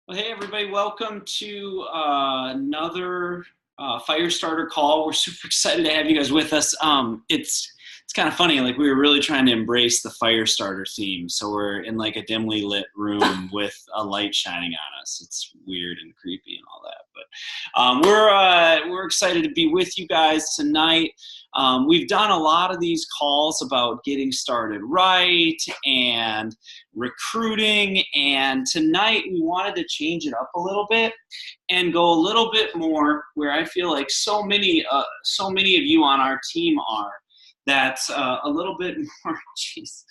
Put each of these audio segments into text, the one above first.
Well, hey everybody, welcome to another fire starter call. We're super excited to have you guys with us. It's kind of funny, like we were really trying to embrace the fire starter theme. So we're in like a dimly lit room with a light shining on us. It's weird and creepy and all that, but we're excited to be with you guys tonight. We've done a lot of these calls about getting started right and recruiting, and tonight we wanted to change it up a little bit and go a little bit more where I feel like so many of you on our team are. That's a little bit more. Jeez,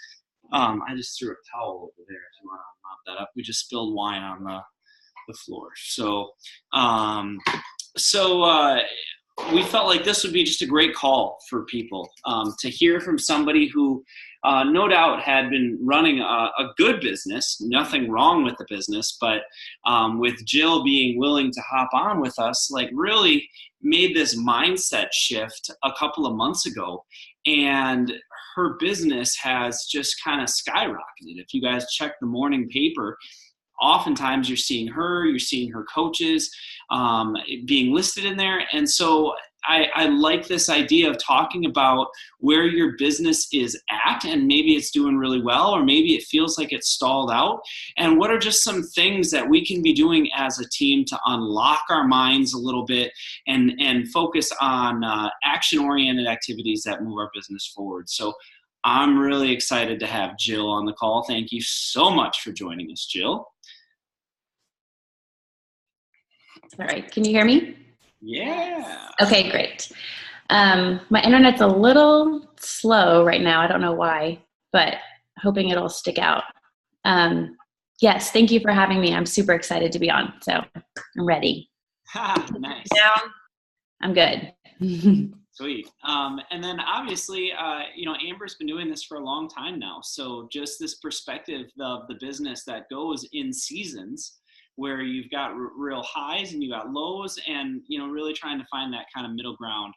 I just threw a towel over there. If you want to mop that up, we just spilled wine on the floor. So we felt like this would be just a great call for people to hear from somebody who no doubt had been running a good business, nothing wrong with the business, but with Jill being willing to hop on with us, like really made this mindset shift a couple of months ago. And her business has just kind of skyrocketed. If you guys check the morning paper, oftentimes you're seeing her coaches being listed in there. And so I like this idea of talking about where your business is at, and maybe it's doing really well, or maybe it feels like it's stalled out. And what are just some things that we can be doing as a team to unlock our minds a little bit and focus on action-oriented activities that move our business forward. So I'm really excited to have Jill on the call. Thank you so much for joining us, Jill. All right, can you hear me? Yeah. Okay, great. My internet's a little slow right now. I don't know why, but hoping it'll stick out. Yes, thank you for having me. I'm super excited to be on, so I'm ready. Nice. Down. I'm good. Sweet. And then obviously, Amber's been doing this for a long time now. So just this perspective of the business that goes in seasons, where you've got real highs and you got lows, and really trying to find that kind of middle ground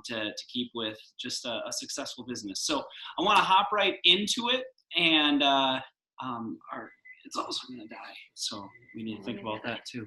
to keep with just a successful business. So I want to hop right into it, and it's also going to die, so we need to think about that too.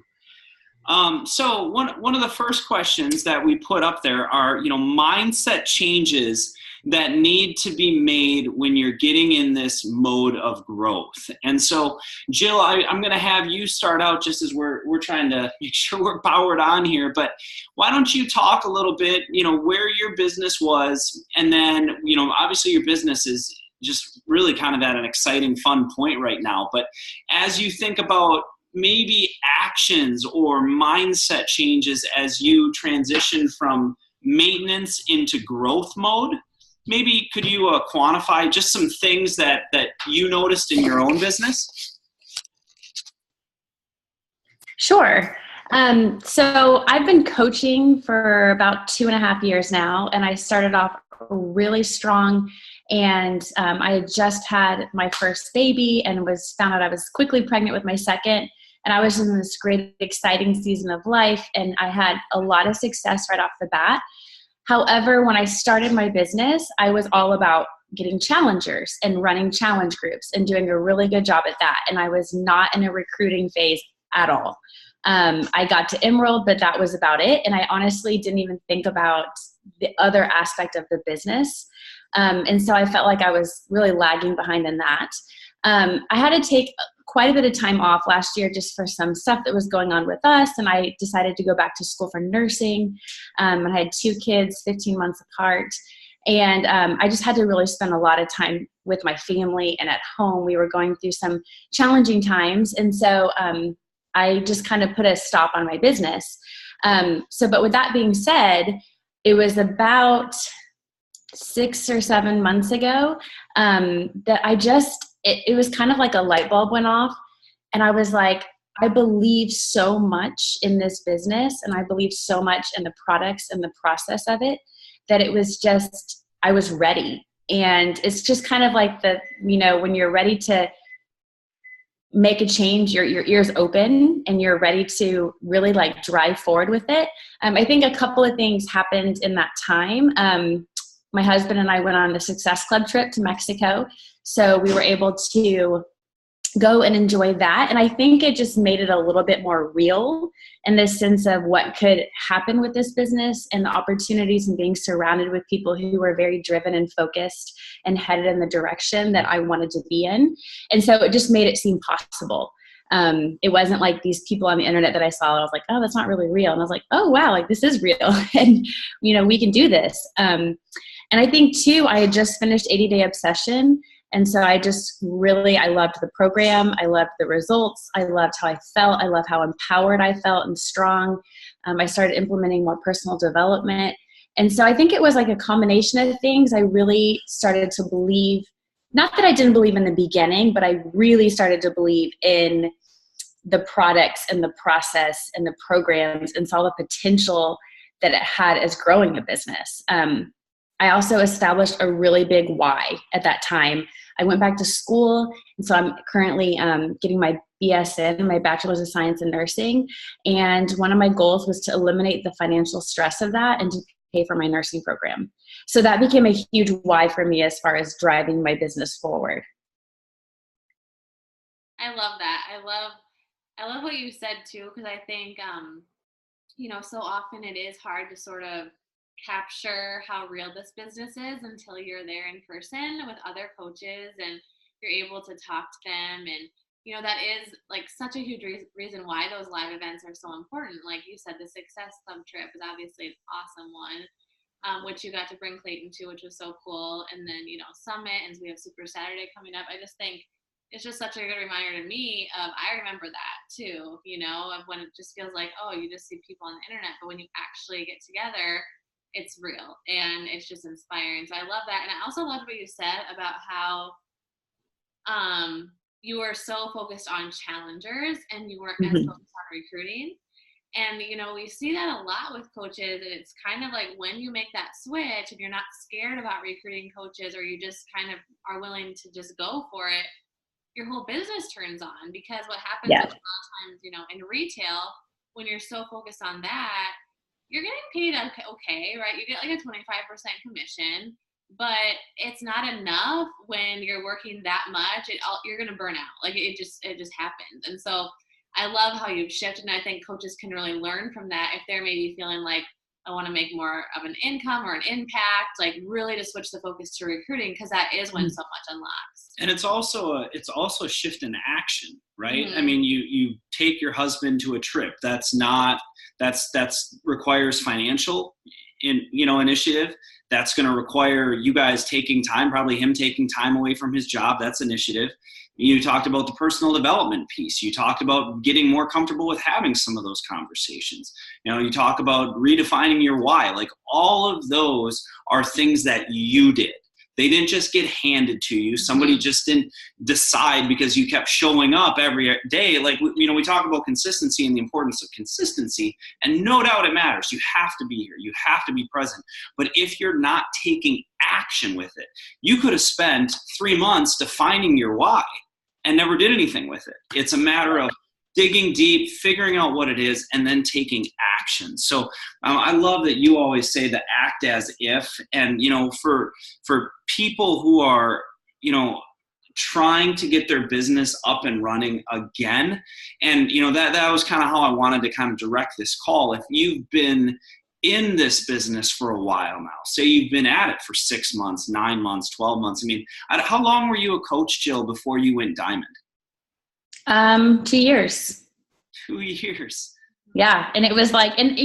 So one of the first questions that we put up there are mindset changes that need to be made when you're getting in this mode of growth. And so, Jill, I'm going to have you start out, just as we're trying to make sure we're powered on here. But why don't you talk a little bit, where your business was, and then obviously your business is just really kind of at an exciting, fun point right now. But as you think about maybe actions or mindset changes as you transition from maintenance into growth mode, maybe could you quantify just some things that you noticed in your own business? Sure. So I've been coaching for about 2.5 years now, and I started off really strong. And I had just had my first baby and found out I was quickly pregnant with my second. And I was in this great, exciting season of life, and I had a lot of success right off the bat. However, when I started my business, I was all about getting challengers and running challenge groups and doing a really good job at that. And I was not in a recruiting phase at all. I got to Emerald, but that was about it. And I honestly didn't even think about the other aspect of the business. And so I felt like I was really lagging behind in that. I had to take quite a bit of time off last year just for some stuff that was going on with us, and I decided to go back to school for nursing. I had 2 kids, 15 months apart, and I just had to really spend a lot of time with my family and at home. We were going through some challenging times, and so I just kind of put a stop on my business. But with that being said, it was about 6 or 7 months ago that it was kind of like a light bulb went off, and I was like, I believe so much in this business, and I believe so much in the products and the process of it, that it was just, I was ready. And it's just kind of like when you're ready to make a change, your ears open and you're ready to really like drive forward with it. I think a couple of things happened in that time. My husband and I went on the Success Club trip to Mexico. So we were able to go and enjoy that. And I think it just made it a little bit more real in the sense of what could happen with this business and the opportunities and being surrounded with people who were very driven and focused and headed in the direction that I wanted to be in. And so it just made it seem possible. It wasn't like these people on the internet that I saw. I was like, oh, that's not really real. And I was like, oh, wow, like this is real. And, we can do this. And I think too, I had just finished 80-Day Obsession. And so I loved the program. I loved the results. I loved how I felt. I loved how empowered I felt and strong. I started implementing more personal development. And so I think it was like a combination of things. I really started to believe, not that I didn't believe in the beginning, but I really started to believe in the products and the process and the programs and saw the potential that it had as growing a business. I also established a really big why at that time. I went back to school, and so I'm currently getting my BSN, my Bachelor's of Science in Nursing, and one of my goals was to eliminate the financial stress of that and to pay for my nursing program. So that became a huge why for me as far as driving my business forward. I love that. I love what you said too, because I think, so often it is hard to sort of capture how real this business is until you're there in person with other coaches and you're able to talk to them. And, that is like such a huge reason why those live events are so important. Like you said, the Success Club trip is obviously an awesome one, which you got to bring Clayton to, which was so cool. And then, Summit, and we have Super Saturday coming up. I just think it's just such a good reminder to me of, I remember that too, of when it just feels like, oh, you just see people on the internet, but when you actually get together, it's real and it's just inspiring. So I love that. And I also loved what you said about how you were so focused on challengers and you weren't as focused on recruiting. And, we see that a lot with coaches, and it's kind of like when you make that switch and you're not scared about recruiting coaches, or you just kind of are willing to just go for it, your whole business turns on. Because what happens a lot of times, in retail, when you're so focused on that, you're getting paid okay, right? You get like a 25% commission, but it's not enough when you're working that much. You're going to burn out. Like it just happens. And so I love how you've shifted, and I think coaches can really learn from that if they're maybe feeling like, I want to make more of an income or an impact, like really to switch the focus to recruiting, because that is when so much unlocks. And it's also a shift in action, right? I mean, you take your husband to a trip. That's requires financial initiative. That's going to require you guys taking time, probably him taking time away from his job. That's initiative. You talked about the personal development piece. You talked about getting more comfortable with having some of those conversations. You talk about redefining your why. Like all of those are things that you did. They didn't just get handed to you. Somebody just didn't decide because you kept showing up every day. Like, we talk about consistency and the importance of consistency, and no doubt it matters. You have to be here. You have to be present. But if you're not taking action with it, you could have spent 3 months defining your why and never did anything with it. It's a matter of digging deep, figuring out what it is, and then taking action. So I love that you always say the act as if, and, for people who are, trying to get their business up and running again. And, that was kind of how I wanted to kind of direct this call. If you've been in this business for a while now, say you've been at it for 6 months, 9 months, 12 months. I mean, how long were you a coach, Jill, before you went diamond? 2 years. 2 years. Yeah. And it was like, and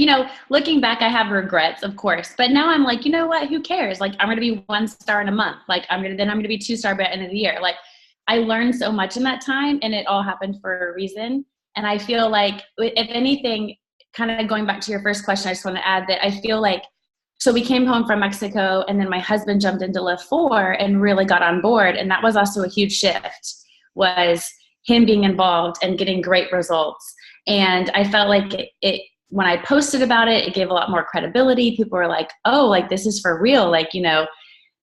looking back, I have regrets, of course, but now I'm like, you know what, who cares? Like, I'm going to be 1 star in a month. Like I'm going to be 2-star by the end of the year. Like I learned so much in that time, and it all happened for a reason. And I feel like, if anything, kind of going back to your first question, I just want to add that I feel like, so we came home from Mexico, and then my husband jumped into Lift 4 and really got on board. And that was also a huge shift, was him being involved and getting great results. And I felt like it when I posted about it, it gave a lot more credibility. People were like, oh, like this is for real. Like,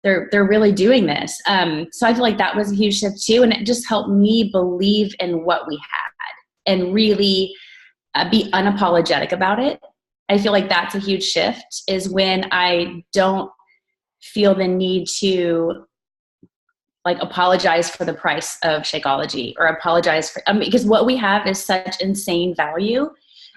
they're really doing this. So I feel like that was a huge shift too. And it just helped me believe in what we had and really be unapologetic about it. I feel like that's a huge shift, is when I don't feel the need to like apologize for the price of Shakeology or apologize for, because what we have is such insane value,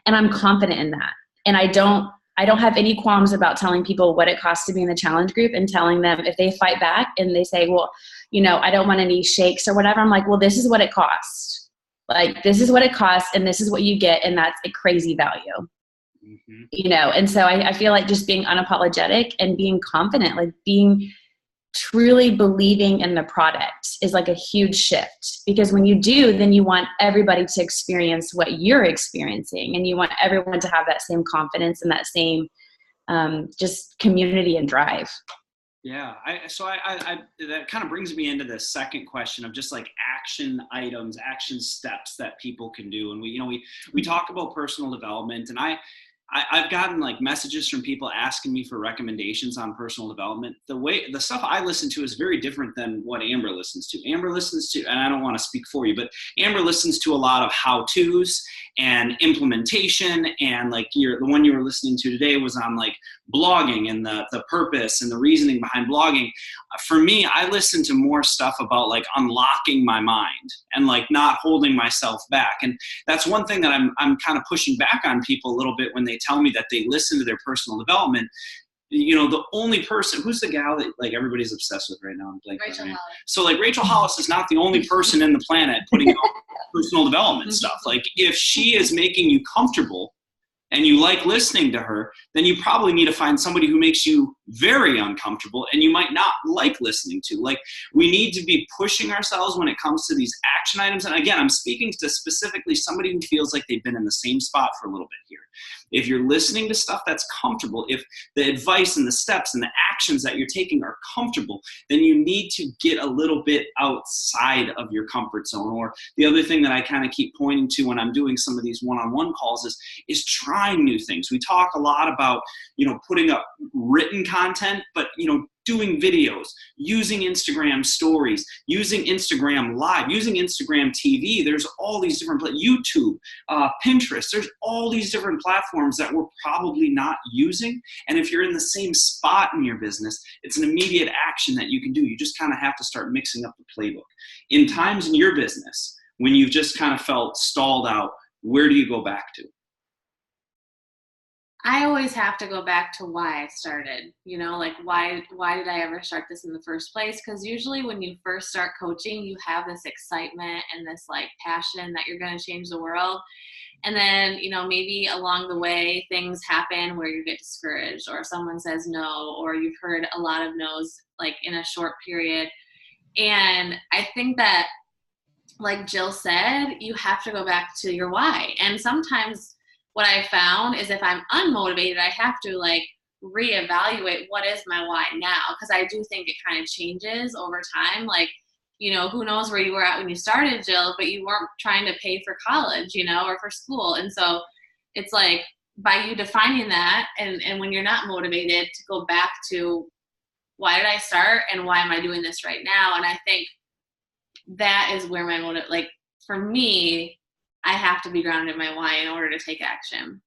and I'm confident in that. And I don't have any qualms about telling people what it costs to be in the challenge group and telling them if they fight back and they say, well, I don't want any shakes or whatever. I'm like, well, this is what it costs. Like, this is what it costs and this is what you get. And that's a crazy value, And so I feel like just being unapologetic and being confident, like being truly believing in the product is like a huge shift, because when you do, then you want everybody to experience what you're experiencing, and you want everyone to have that same confidence and that same just community and drive. Yeah. So that kind of brings me into the second question of just like action items, action steps that people can do. And we talk about personal development, and I've gotten like messages from people asking me for recommendations on personal development. The stuff I listen to is very different than what Amber listens to. Amber listens to, and I don't want to speak for you, but Amber listens to a lot of how-tos and implementation. And like the one you were listening to today was on like blogging and the purpose and the reasoning behind blogging. For me, I listen to more stuff about like unlocking my mind and like not holding myself back. And that's one thing that I'm kind of pushing back on people a little bit when they tell me that they listen to their personal development. The only person, who's the gal that like everybody's obsessed with right now? Rachel Hollis. So like Rachel Hollis is not the only person in the planet putting out personal development stuff. Like if she is making you comfortable and you like listening to her, then you probably need to find somebody who makes you very uncomfortable and you might not like listening to. Like, we need to be pushing ourselves when it comes to these action items. And again, I'm speaking to specifically somebody who feels like they've been in the same spot for a little bit here. If you're listening to stuff that's comfortable, if the advice and the steps and the actions that you're taking are comfortable, then you need to get a little bit outside of your comfort zone. Or the other thing that I kind of keep pointing to when I'm doing some of these one-on-one calls is trying new things. We talk a lot about, putting up written content, but, doing videos, using Instagram stories, using Instagram live, using Instagram TV. There's all these different YouTube, Pinterest. There's all these different platforms that we're probably not using. And if you're in the same spot in your business, it's an immediate action that you can do. You just kind of have to start mixing up the playbook. In times in your business when you've just kind of felt stalled out, where do you go back to? I always have to go back to why I started, like why did I ever start this in the first place? Because usually when you first start coaching, you have this excitement and this like passion that you're going to change the world. And then, maybe along the way, things happen where you get discouraged, or someone says no, or you've heard a lot of no's like in a short period. And I think that, like Jill said, you have to go back to your why. And sometimes what I found is if I'm unmotivated, I have to like reevaluate what is my why now, because I do think it kind of changes over time. Like, who knows where you were at when you started, Jill, but you weren't trying to pay for college, or for school. And so it's like by you defining that and when you're not motivated, to go back to why did I start and why am I doing this right now? And I think that is where my motive, like for me, I have to be grounded in my why in order to take action.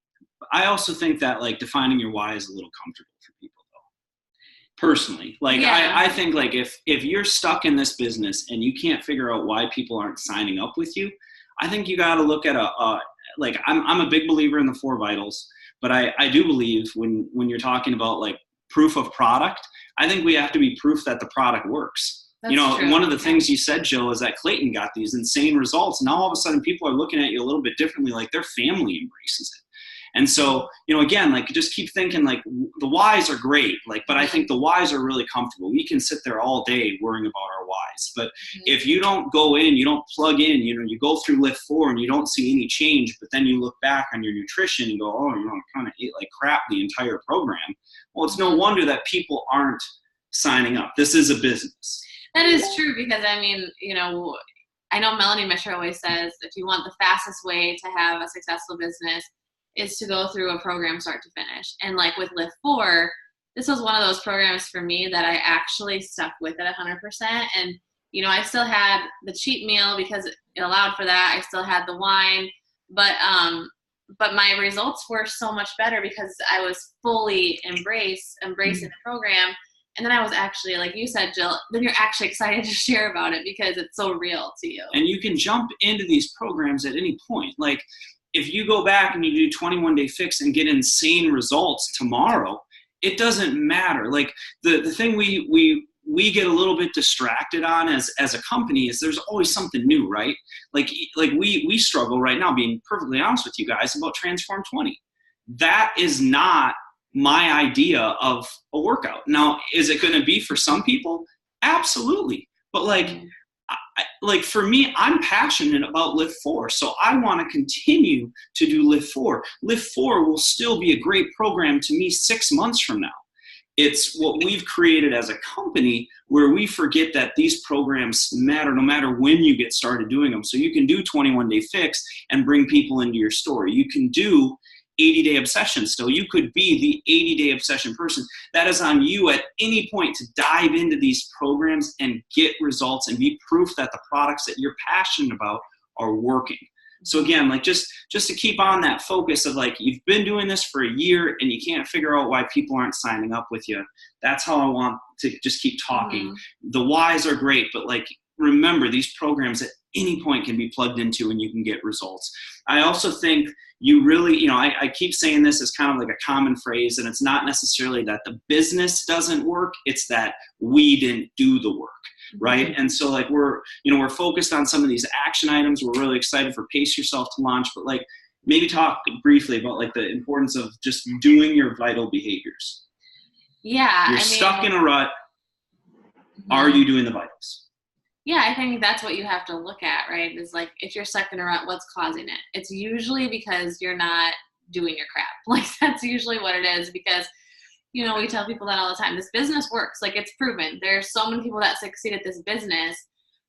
I also think that like defining your why is a little comfortable for people though. Personally, like yeah. I think like if you're stuck in this business and you can't figure out why people aren't signing up with you, I think you got to look at like I'm a big believer in the 4 vitals, but I do believe when you're talking about like proof of product, I think we have to be proof that the product works. That's true. One of the things you said, Jill, is that Clayton got these insane results. Now all of a sudden people are looking at you a little bit differently, like their family embraces it. And so, again, like just keep thinking like the whys are great, like, but I think the whys are really comfortable. We can sit there all day worrying about our whys. But if you don't go in, you don't plug in, you go through lift 4 and you don't see any change, but then you look back on your nutrition and go, oh, I kind of ate like crap the entire program. Well, it's no wonder that people aren't signing up. This is a business. That is true, because I mean, I know Melanie Misher always says if you want the fastest way to have a successful business is to go through a program start to finish. And like with Lift 4, this was one of those programs for me that I actually stuck with it 100%. And, I still had the cheat meal because it allowed for that. I still had the wine, but my results were so much better because I was fully embracing the program. And then I was actually, like you said, Jill, then you're actually excited to share about it because it's so real to you. And you can jump into these programs at any point. Like if you go back and you do 21-day fix and get insane results tomorrow, it doesn't matter. Like the thing we get a little bit distracted on as a company is there's always something new, right? Like we struggle right now, being perfectly honest with you guys, about Transform 20. That is not my idea of a workout. Now, is it going to be for some people? Absolutely. But like for me, I'm passionate about Lift 4. So I want to continue to do Lift 4. Lift 4 will still be a great program to me 6 months from now. It's what we've created as a company where we forget that these programs matter no matter when you get started doing them. So you can do 21-day fix and bring people into your store. You can do 80-day obsession still. You could be the 80-day obsession person. That is on you at any point to dive into these programs and get results and be proof that the products that you're passionate about are working. So again, like just to keep on that focus of like, you've been doing this for a year and you can't figure out why people aren't signing up with you. That's how I want to just keep talking. Mm-hmm. The whys are great, but like, remember these programs at any point can be plugged into and you can get results. I also think you really, I keep saying this as kind of like a common phrase, and it's not necessarily that the business doesn't work, it's that we didn't do the work, right? Mm-hmm. And so like we're focused on some of these action items. We're really excited for Pace Yourself to launch, but like maybe talk briefly about like the importance of just doing your vital behaviors. Yeah. You're stuck in a rut. Mm-hmm. Are you doing the vitals? Yeah, I think that's what you have to look at, right? Is like, if you're stuck in a rut, what's causing it? It's usually because you're not doing your crap. Like, that's usually what it is, because, we tell people that all the time. This business works. Like, it's proven. There's so many people that succeed at this business,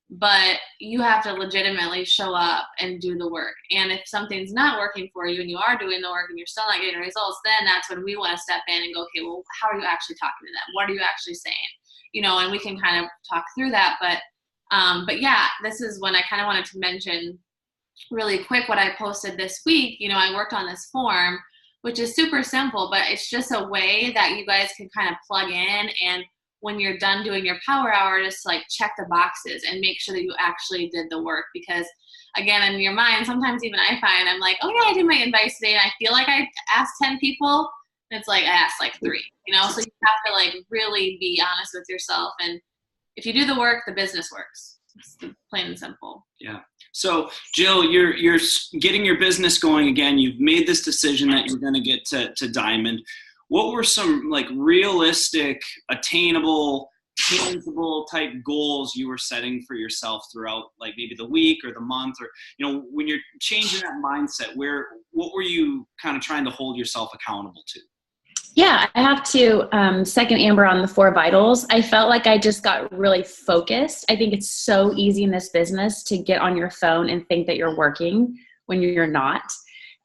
but you have to legitimately show up and do the work. And if something's not working for you and you are doing the work and you're still not getting results, then that's when we want to step in and go, okay, well, how are you actually talking to them? What are you actually saying? And we can kind of talk through that. But yeah, this is when I kind of wanted to mention really quick what I posted this week. I worked on this form, which is super simple, but it's just a way that you guys can kind of plug in, and when you're done doing your power hour, just like check the boxes and make sure that you actually did the work. Because again, in your mind, sometimes even I find I'm like, oh yeah, I did my advice today, and I feel like I asked 10 people, and it's like I asked like 3, so you have to like really be honest with yourself. And if you do the work, the business works. It's plain and simple. Yeah. So Jill, you're getting your business going again. You've made this decision that you're going to get to Diamond. What were some like realistic, attainable, tangible type goals you were setting for yourself throughout like maybe the week or the month, or, when you're changing that mindset, what were you kind of trying to hold yourself accountable to? Yeah, I have to second Amber on the 4 vitals. I felt like I just got really focused. I think it's so easy in this business to get on your phone and think that you're working when you're not.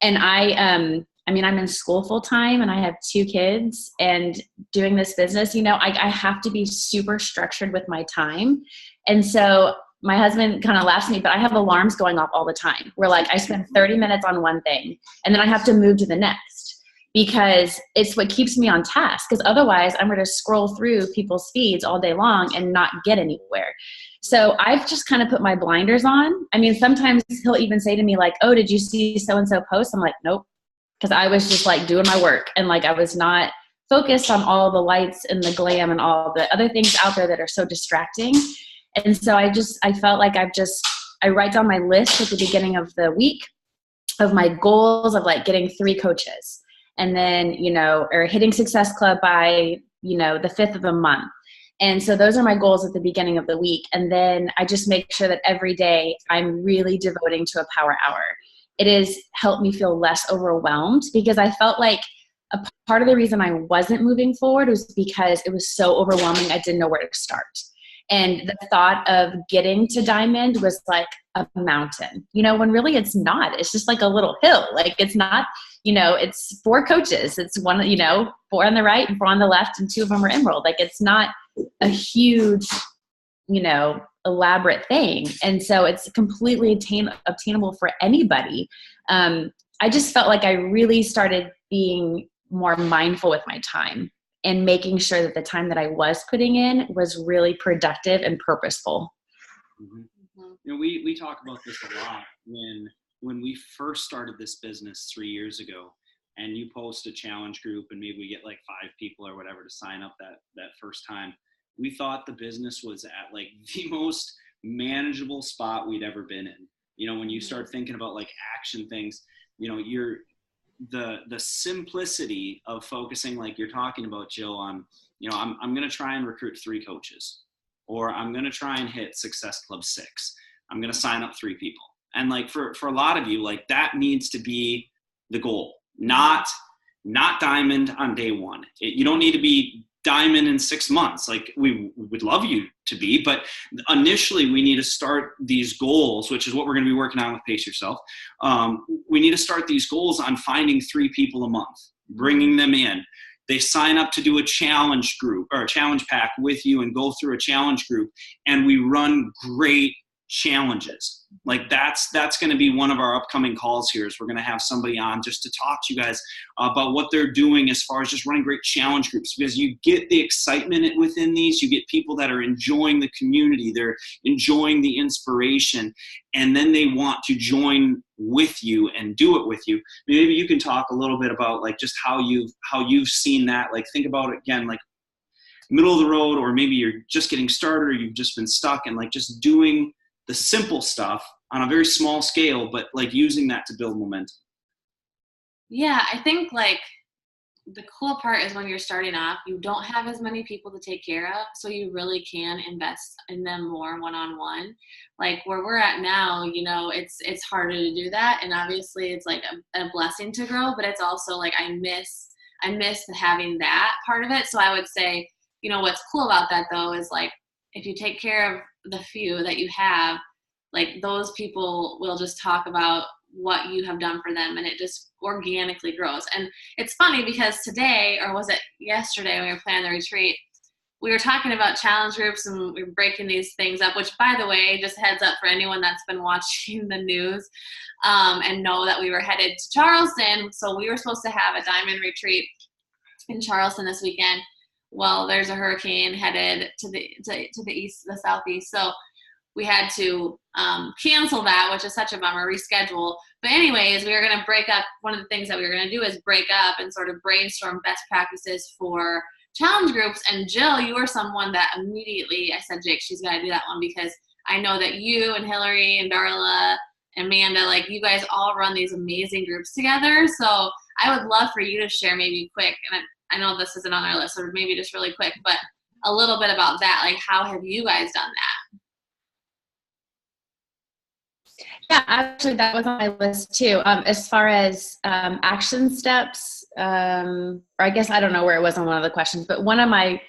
And I'm in school full time and I have 2 kids, and doing this business, I have to be super structured with my time. And so my husband kind of laughs at me, but I have alarms going off all the time. Where like I spend 30 minutes on one thing and then I have to move to the next, because it's what keeps me on task. Because otherwise I'm going to scroll through people's feeds all day long and not get anywhere. So I've just kind of put my blinders on. Sometimes he'll even say to me like, oh, did you see so-and-so post? I'm like, nope. Because I was just like doing my work, and like I was not focused on all the lights and the glam and all the other things out there that are so distracting. And so I felt like I write down my list at the beginning of the week of my goals of like getting 3 coaches. And then, or hitting Success Club by, the 5th of the month. And so those are my goals at the beginning of the week. And then I just make sure that every day I'm really devoting to a power hour. It has helped me feel less overwhelmed, because I felt like a part of the reason I wasn't moving forward was because it was so overwhelming. I didn't know where to start. And the thought of getting to Diamond was like a mountain, when really it's not. It's just like a little hill. Like it's not, it's 4 coaches. It's 4 on the right and 4 on the left, and 2 of them are Emerald. Like it's not a huge, elaborate thing. And so it's completely obtainable for anybody. I just felt like I really started being more mindful with my time. and making sure that the time that I was putting in was really productive and purposeful. Mm-hmm. You know, we talk about this a lot when we first started this business 3 years ago, and you post a challenge group and maybe we get like 5 people or whatever to sign up that first time. We thought the business was at like the most manageable spot we'd ever been in. You know, when you start thinking about like action things, you know, the simplicity of focusing, like you're talking about, Jill, on, you know, I'm going to try and recruit 3 coaches, or I'm going to try and hit Success Club 6. I'm going to sign up 3 people. And like for a lot of you, like that needs to be the goal, not diamond on day one. You don't need to be diamond in 6 months. Like we would love you to be, but initially we need to start these goals, which is what we're going to be working on with Pace Yourself. We need to start these goals on finding 3 people a month, bringing them in. They sign up to do a challenge group or a challenge pack with you and go through a challenge group, and we run great challenges. Like that's going to be one of our upcoming calls here, is we're going to have somebody on just to talk to you guys about what they're doing as far as just running great challenge groups, because you get the excitement within these. You get people that are enjoying the community, they're enjoying the inspiration, and then they want to join with you and do it with you. Maybe you can talk a little bit about like just how you've seen that. Like think about it again, like middle of the road, or maybe you're just getting started, or you've just been stuck, and like just doing the simple stuff on a very small scale, but like using that to build momentum. Yeah, I think like the cool part is when you're starting off, you don't have as many people to take care of, so you really can invest in them more one-on-one. Like where we're at now, you know, it's harder to do that, and obviously it's like a blessing to grow, but it's also like I miss having that part of it. So I would say, you know, what's cool about that though is like if you take care of the few that you have, like those people will just talk about what you have done for them, and it just organically grows. And it's funny because today, or was it yesterday when we were planning the retreat, we were talking about challenge groups and we were breaking these things up, which by the way, just heads up for anyone that's been watching the news and know that we were headed to Charleston. So we were supposed to have a diamond retreat in Charleston this weekend. Well, there's a hurricane headed to the east, the southeast. So we had to cancel that, which is such a bummer, reschedule. But anyways, we were going to break up. One of the things that we were going to do is break up and sort of brainstorm best practices for challenge groups. And Jill, you were someone that immediately, I said, Jake, she's got to do that one, because I know that you and Hillary and Darla and Amanda, like you guys all run these amazing groups together. So I would love for you to share maybe quick, and I know this isn't on our list, so maybe just really quick, but a little bit about that. Like, how have you guys done that? Yeah, actually, that was on my list too. As far as action steps, or I guess I don't know where it was on one of the questions, but one of my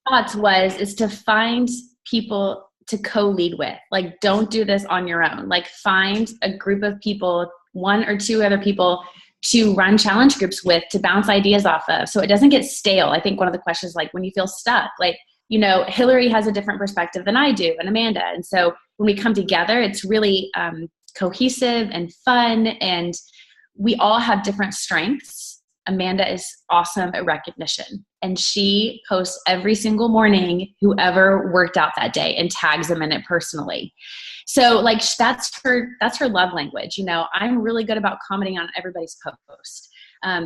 thoughts is to find people to co-lead with. Like, don't do this on your own. Like, find a group of people, 1 or 2 other people to run challenge groups with, to bounce ideas off of, so it doesn't get stale. I think one of the questions, like when you feel stuck, like, you know, Hillary has a different perspective than I do, and Amanda. And so when we come together, it's really cohesive and fun, and we all have different strengths. Amanda is awesome at recognition, and she posts every single morning whoever worked out that day and tags them in it personally. So like that's her love language. You know, I'm really good about commenting on everybody's post.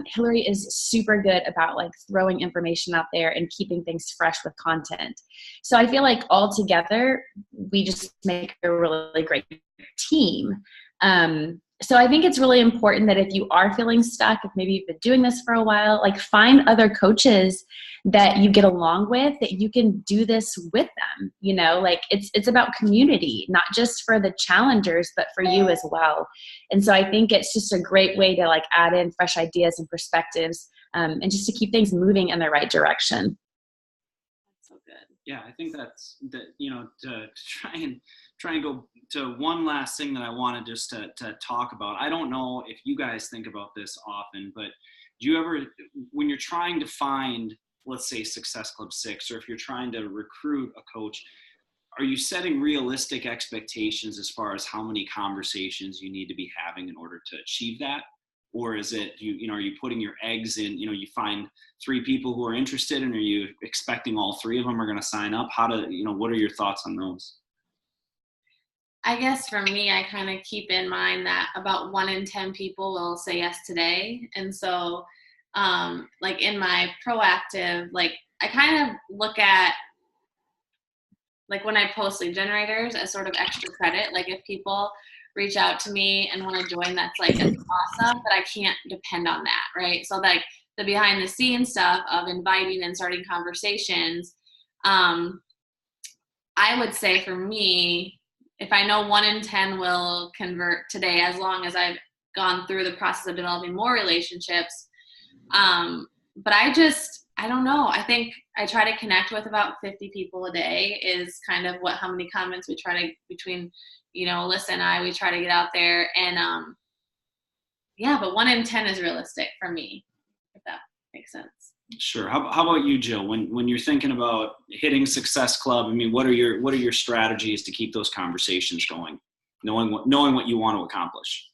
Hillary is super good about like throwing information out there and keeping things fresh with content. So I feel like all together, we just make a really great team. So I think it's really important that if you are feeling stuck, if maybe you've been doing this for a while, like find other coaches that you get along with, that you can do this with them. You know, like it's about community, not just for the challengers, but for you as well. And so I think it's just a great way to like add in fresh ideas and perspectives, and just to keep things moving in the right direction. That's so good. Yeah, I think that's you know, to try and go to one last thing that I wanted just to talk about. I don't know if you guys think about this often, but do you ever, when you're trying to find, let's say, Success Club 6, or if you're trying to recruit a coach, are you setting realistic expectations as far as how many conversations you need to be having in order to achieve that? Or is it, are you putting your eggs in, you find 3 people who are interested, and are you expecting all 3 of them are going to sign up? What are your thoughts on those? I guess for me, I kind of keep in mind that about 1 in 10 people will say yes today. And so, like in my proactive, like I kind of look at, like when I post lead generators as sort of extra credit, like if people reach out to me and want to join, that's like, it's awesome, but I can't depend on that, right? So like the behind the scenes stuff of inviting and starting conversations, I would say for me, if I know 1 in 10 will convert today, as long as I've gone through the process of developing more relationships. But I don't know. I think I try to connect with about 50 people a day is kind of how many comments we try to, between, Alyssa and I, we try to get out there. And yeah, but 1 in 10 is realistic for me, if that makes sense. Sure. How about you, Jill? When you're thinking about hitting Success Club, I mean, what are your strategies to keep those conversations going, knowing what you want to accomplish?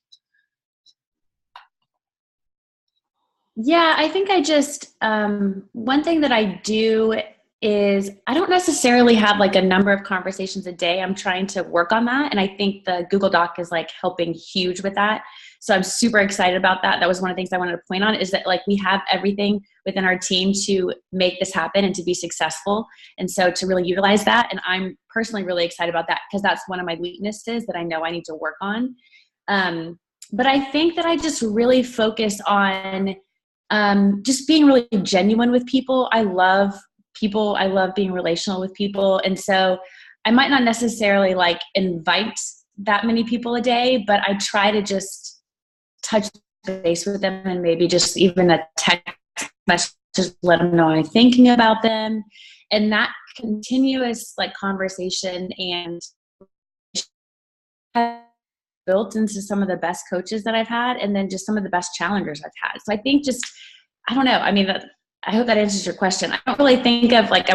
Yeah, I think I just, one thing that I do is I don't necessarily have like a number of conversations a day. I'm trying to work on that. And I think the Google Doc is like helping huge with that. So I'm super excited about that. That was one of the things I wanted to point on, is that like we have everything within our team to make this happen and to be successful. And so to really utilize that. And I'm personally really excited about that because that's one of my weaknesses that I know I need to work on. But I think that I just really focus on just being really genuine with people. I love people. I love being relational with people. And so I might not necessarily like invite that many people a day, but I try to just touch base with them, and maybe just even a text message, just let them know I'm thinking about them. And that continuous like conversation and built into some of the best coaches that I've had, and then just some of the best challengers I've had. So I think just, I don't know. I mean, I hope that answers your question. I don't really think of like,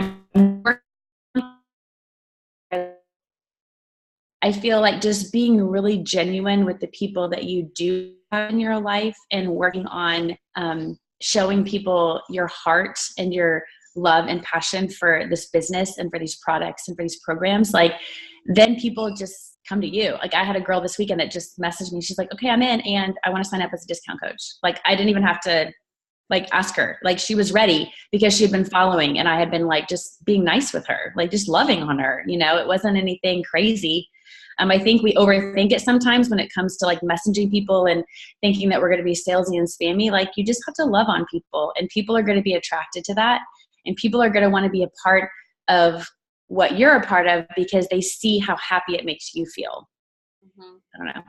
I feel like just being really genuine with the people that you do have in your life, and working on showing people your heart and your love and passion for this business and for these products and for these programs, like then people just come to you. Like I had a girl this weekend that just messaged me. She's like, okay, I'm in and I want to sign up as a discount coach. Like I didn't even have to like ask her. Like she was ready because she had been following, and I had been like just being nice with her, like just loving on her. It wasn't anything crazy. I think we overthink it sometimes when it comes to like messaging people and thinking that we're going to be salesy and spammy. Like you just have to love on people, and people are going to be attracted to that. And people are going to want to be a part of what you're a part of because they see how happy it makes you feel. Mm-hmm. I don't know.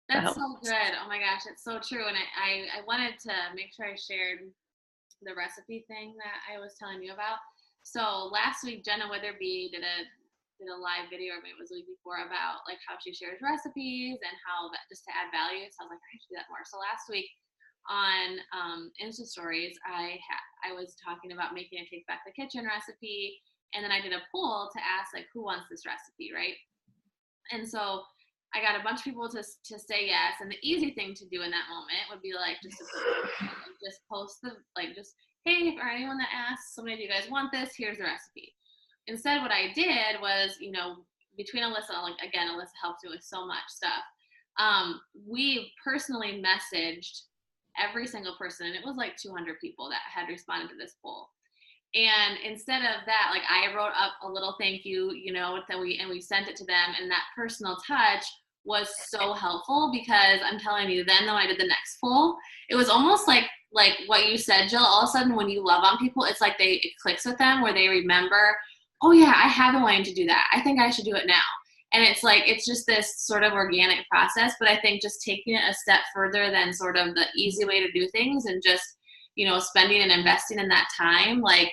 That's so good. Oh my gosh, it's so true. And I wanted to make sure I shared the recipe thing that I was telling you about. So last week, Jenna Witherby did a live video, or maybe it was the week before, about like how she shares recipes and how that just to add value. So I was like, I should do that more. So last week on Insta Stories, I was talking about making a Take Back the Kitchen recipe, and then I did a poll to ask like who wants this recipe, right? And so I got a bunch of people to say yes. And the easy thing to do in that moment would be like just post the like just, hey, for anyone that asks, so many of you guys want this, here's the recipe. Instead, what I did was, between Alyssa, like again, Alyssa helped me with so much stuff. We personally messaged every single person, and it was like 200 people that had responded to this poll. And instead of that, like I wrote up a little thank you, that we sent it to them, and that personal touch was so helpful because I'm telling you, then when I did the next poll, it was almost like what you said, Jill. All of a sudden, when you love on people, it's like it clicks with them, where they remember, oh yeah, I have been wanting to do that. I think I should do it now. And it's like, it's just this sort of organic process, but I think just taking it a step further than sort of the easy way to do things, and just, spending and investing in that time, like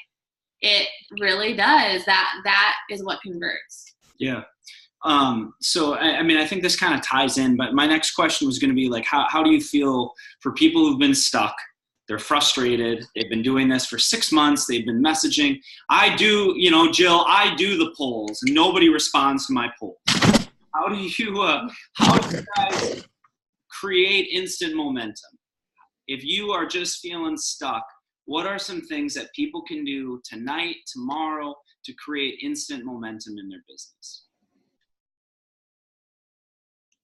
it really does. That is what converts. Yeah. So, I think this kind of ties in, but my next question was going to be like, how do you feel for people who've been stuck? They're frustrated. They've been doing this for 6 months. They've been messaging. I do, Jill, I do the polls and nobody responds to my polls. How do you guys create instant momentum? if you are just feeling stuck, what are some things that people can do tonight, tomorrow, to create instant momentum in their business?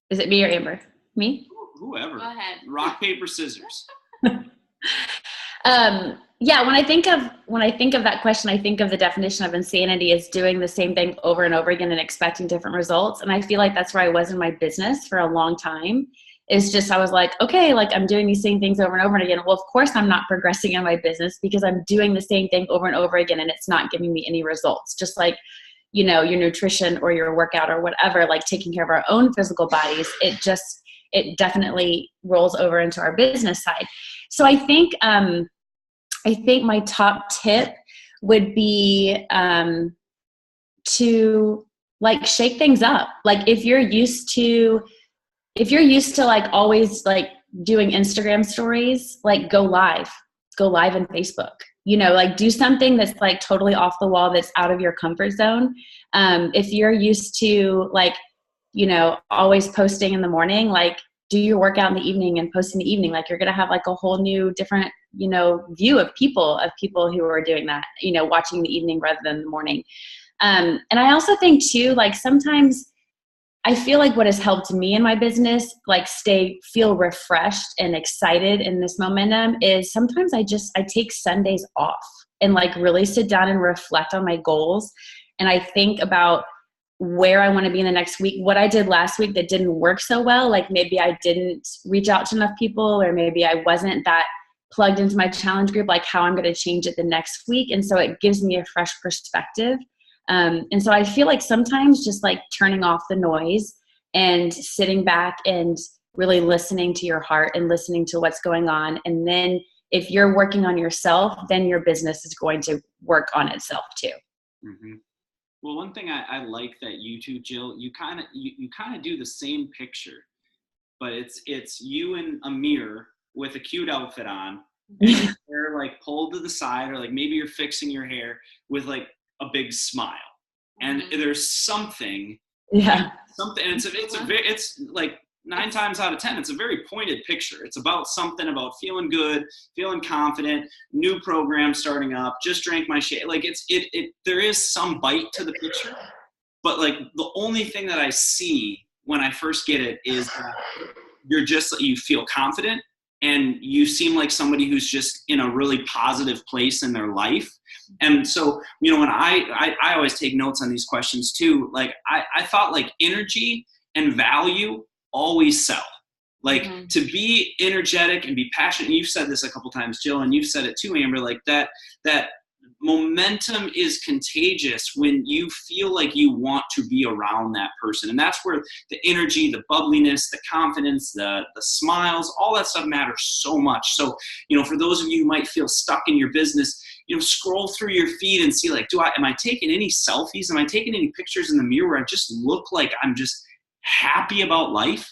Is it me or Amber? Me? Whoever. Go ahead. Rock, paper, scissors. Yeah, when I think of that question, I think of the definition of insanity as doing the same thing over and over again and expecting different results. And I feel like that's where I was in my business for a long time. It's just, I was like, okay, like I'm doing these same things over and over and again. Well, of course I'm not progressing in my business because I'm doing the same thing over and over again and it's not giving me any results. Just like, you know, your nutrition or your workout or whatever, like taking care of our own physical bodies, it definitely rolls over into our business side. So I think my top tip would be to like shake things up. Like if you're used to like always like doing Instagram stories, like go live on Facebook, you know, like do something that's like totally off the wall, that's out of your comfort zone. If you're used to like, you know, always posting in the morning, like do your workout in the evening and post in the evening. Like you're going to have like a whole new different, you know, view of people who are doing that, you know, watching in the evening rather than the morning. And I also think too, like sometimes I feel like what has helped me in my business, like feel refreshed and excited in this momentum, is sometimes I take Sundays off and like really sit down and reflect on my goals. And I think about where I want to be in the next week, what I did last week that didn't work so well. Like maybe I didn't reach out to enough people, or maybe I wasn't that plugged into my challenge group, like how I'm going to change it the next week. And so it gives me a fresh perspective. And so I feel like sometimes just like turning off the noise and sitting back and really listening to your heart and listening to what's going on. And then if you're working on yourself, then your business is going to work on itself too. Mm-hmm. Well, one thing I like that you do, Jill, you kind of do the same picture, but it's you in a mirror with a cute outfit on, and your hair like pulled to the side, or like maybe you're fixing your hair with like a big smile, and there's something. Yeah. Something. And it's like 9 times out of 10, it's a very pointed picture. It's about something about feeling good, feeling confident, new program starting up, just drank my shake. Like there is some bite to the picture, but like the only thing that I see when I first get it is that you feel confident and you seem like somebody who's just in a really positive place in their life. And so, you know, when I always take notes on these questions too, like I thought like energy and value always sell. Like to be energetic and be passionate. You've said this a couple times, Jill, and you've said it too, Amber, like that momentum is contagious when you feel like you want to be around that person. And that's where the energy, the bubbliness, the confidence, the smiles, all that stuff matters so much. So, you know, for those of you who might feel stuck in your business, you know, scroll through your feed and see like, am I taking any selfies? Am I taking any pictures in the mirror where I just look like I'm just happy about life?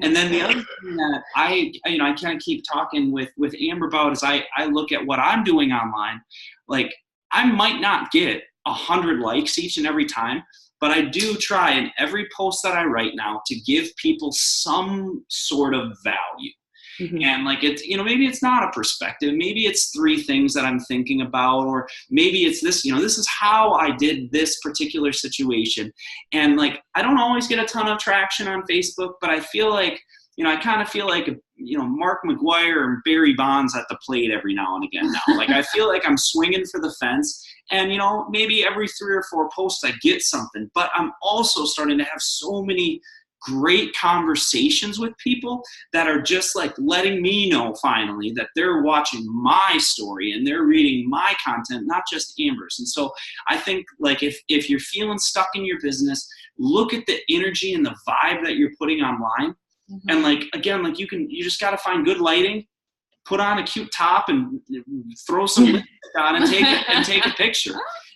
And then the other thing that I kind of keep talking with Amber about is I look at what I'm doing online. Like I might not get 100 likes each and every time, but I do try in every post that I write now to give people some sort of value. And like it's, you know, maybe it's not a perspective, maybe it's 3 things that I'm thinking about, or maybe it's this, you know, this is how I did this particular situation. And like I don't always get a ton of traction on Facebook, but I feel like, you know, I kind of feel like, you know, Mark McGuire and Barry Bonds at the plate every now and again now. Like I feel like I'm swinging for the fence, and you know, maybe every 3 or 4 posts I get something, but I'm also starting to have so many great conversations with people that are just like letting me know finally that they're watching my story and they're reading my content, not just Amber's. And so I think like if you're feeling stuck in your business, look at the energy and the vibe that you're putting online. And like, again, like you just got to find good lighting, put on a cute top and throw some lipstick on and take a picture.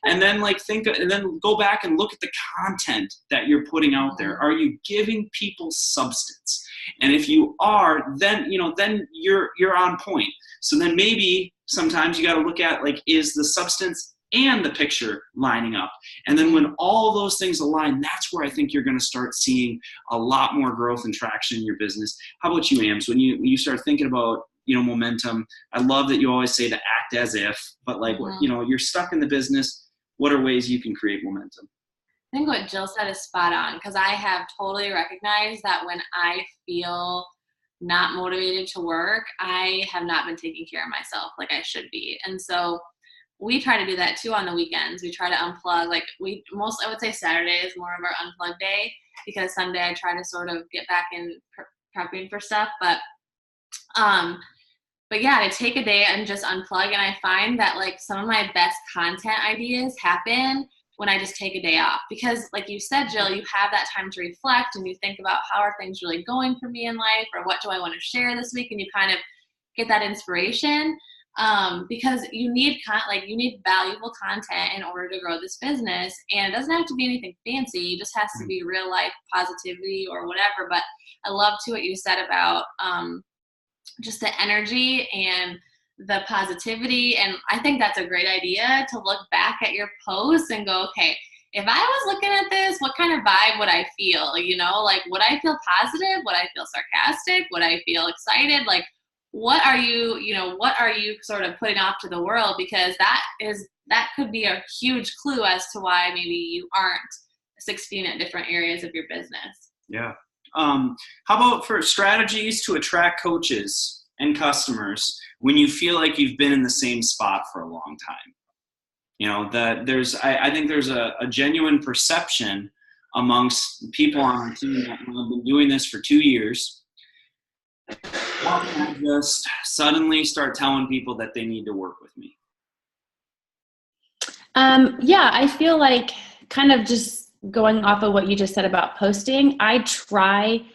And then and then go back and look at the content that you're putting out there. Are you giving people substance? And if you are, then, you know, then you're on point. So then maybe sometimes you got to look at like, is the substance and the picture lining up? And then when all those things align, that's where I think you're going to start seeing a lot more growth and traction in your business. How about you, Ams? When you start thinking about momentum. I love that you always say to act as if, but like, you're stuck in the business. What are ways you can create momentum? I think what Jill said is spot on, because I have totally recognized that when I feel not motivated to work, I have not been taking care of myself like I should be. And so we try to do that too on the weekends. We try to unplug. Like I would say Saturday is more of our unplug day, because Sunday I try to sort of get back in prepping for stuff. But yeah, to take a day and just unplug. And I find that like some of my best content ideas happen when I just take a day off, because like you said, Jill, you have that time to reflect and you think about how are things really going for me in life, or what do I want to share this week, and you kind of get that inspiration, because you need valuable content in order to grow this business. And it doesn't have to be anything fancy. It just has to be real life positivity or whatever. But I love too what you said about just the energy and the positivity. And I think that's a great idea to look back at your posts and go, okay, if I was looking at this, what kind of vibe would I feel? Like, would I feel positive? Would I feel sarcastic? Would I feel excited? Like, what are you sort of putting off to the world? Because that could be a huge clue as to why maybe you aren't succeeding at different areas of your business. Yeah. How about for strategies to attract coaches and customers when you feel like you've been in the same spot for a long time? That I think there's a genuine perception amongst people on our team that have been doing this for 2 years. How can I just suddenly start telling people that they need to work with me? Yeah, I feel like kind of just going off of what you just said about posting, I try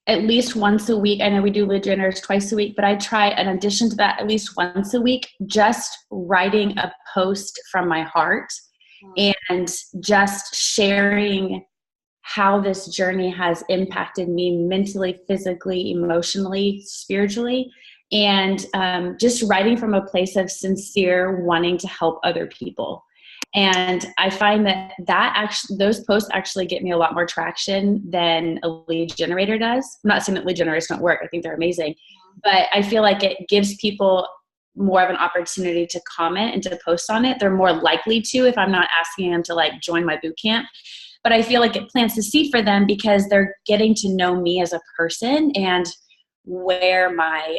at least once a week. I know we do lead generators twice a week, but I try, in addition to that, at least once a week, just writing a post from my heart and just sharing how this journey has impacted me mentally, physically, emotionally, spiritually, and just writing from a place of sincere wanting to help other people. And I find that those posts actually get me a lot more traction than a lead generator does. I'm not saying that lead generators don't work. I think they're amazing. But I feel like it gives people more of an opportunity to comment and to post on it. They're more likely to if I'm not asking them to like join my boot camp. But I feel like it plants a seed for them because they're getting to know me as a person and where my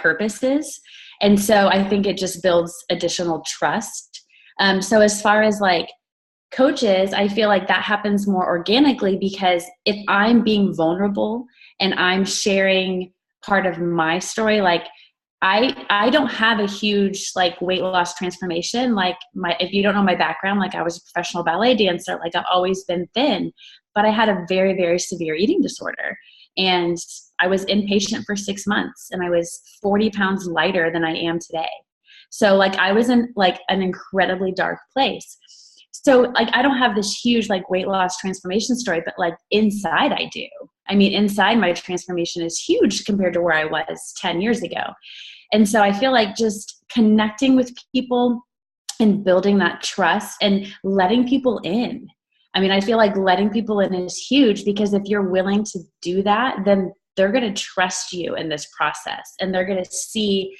purpose is. And so I think it just builds additional trust. So as far as like coaches, I feel like that happens more organically, because if I'm being vulnerable and I'm sharing part of my story, like I don't have a huge like weight loss transformation. Like if you don't know my background, like I was a professional ballet dancer, like I've always been thin, but I had a very, very severe eating disorder. And I was inpatient for 6 months and I was 40 pounds lighter than I am today. So like I was in like an incredibly dark place. So like I don't have this huge like weight loss transformation story, but like inside I do. I mean, inside my transformation is huge compared to where I was 10 years ago. And so I feel like just connecting with people and building that trust and letting people in. I mean, I feel like letting people in is huge, because if you're willing to do that, then they're going to trust you in this process and they're going to see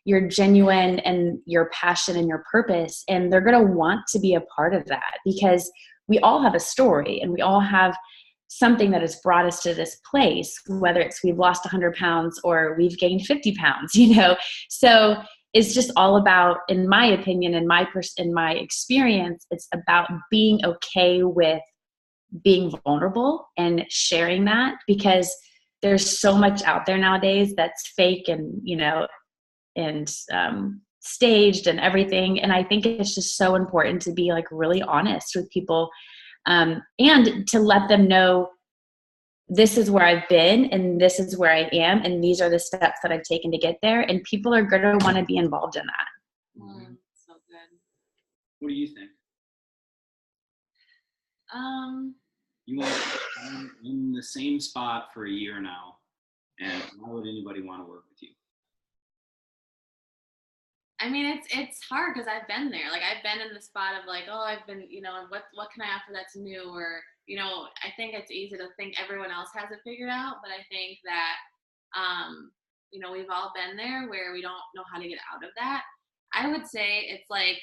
your genuine and your passion and your purpose. And they're going to want to be a part of that, because we all have a story and we all have something that has brought us to this place, whether it's we've lost 100 pounds or we've gained 50 pounds, So it's just all about, in my opinion, in my experience, it's about being okay with being vulnerable and sharing that, because there's so much out there nowadays that's fake and, and staged and everything. And I think it's just so important to be like really honest with people, and to let them know this is where I've been and this is where I am and these are the steps that I've taken to get there. And people are going to want to be involved in that. So good. What do you think? You want in the same spot for a year now, and why would anybody want to work with you? I mean, it's hard because I've been there. Like I've been in the spot of like, oh, I've been, what can I offer that's new? Or, I think it's easy to think everyone else has it figured out. But I think that, you know, we've all been there where we don't know how to get out of that. I would say it's like,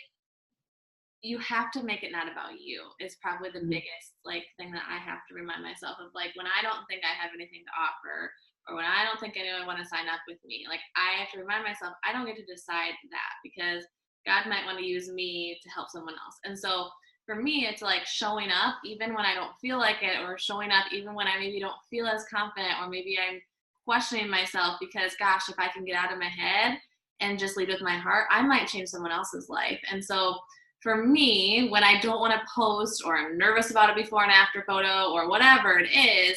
you have to make it not about you is probably the biggest like thing that I have to remind myself of. Like when I don't think I have anything to offer, or when I don't think anyone want to sign up with me, like I have to remind myself I don't get to decide that, because God might want to use me to help someone else. And so for me, it's like showing up even when I don't feel like it, or showing up even when I maybe don't feel as confident, or maybe I'm questioning myself, because gosh, if I can get out of my head and just lead with my heart, I might change someone else's life. And so for me, when I don't want to post, or I'm nervous about a before and after photo, or whatever it is,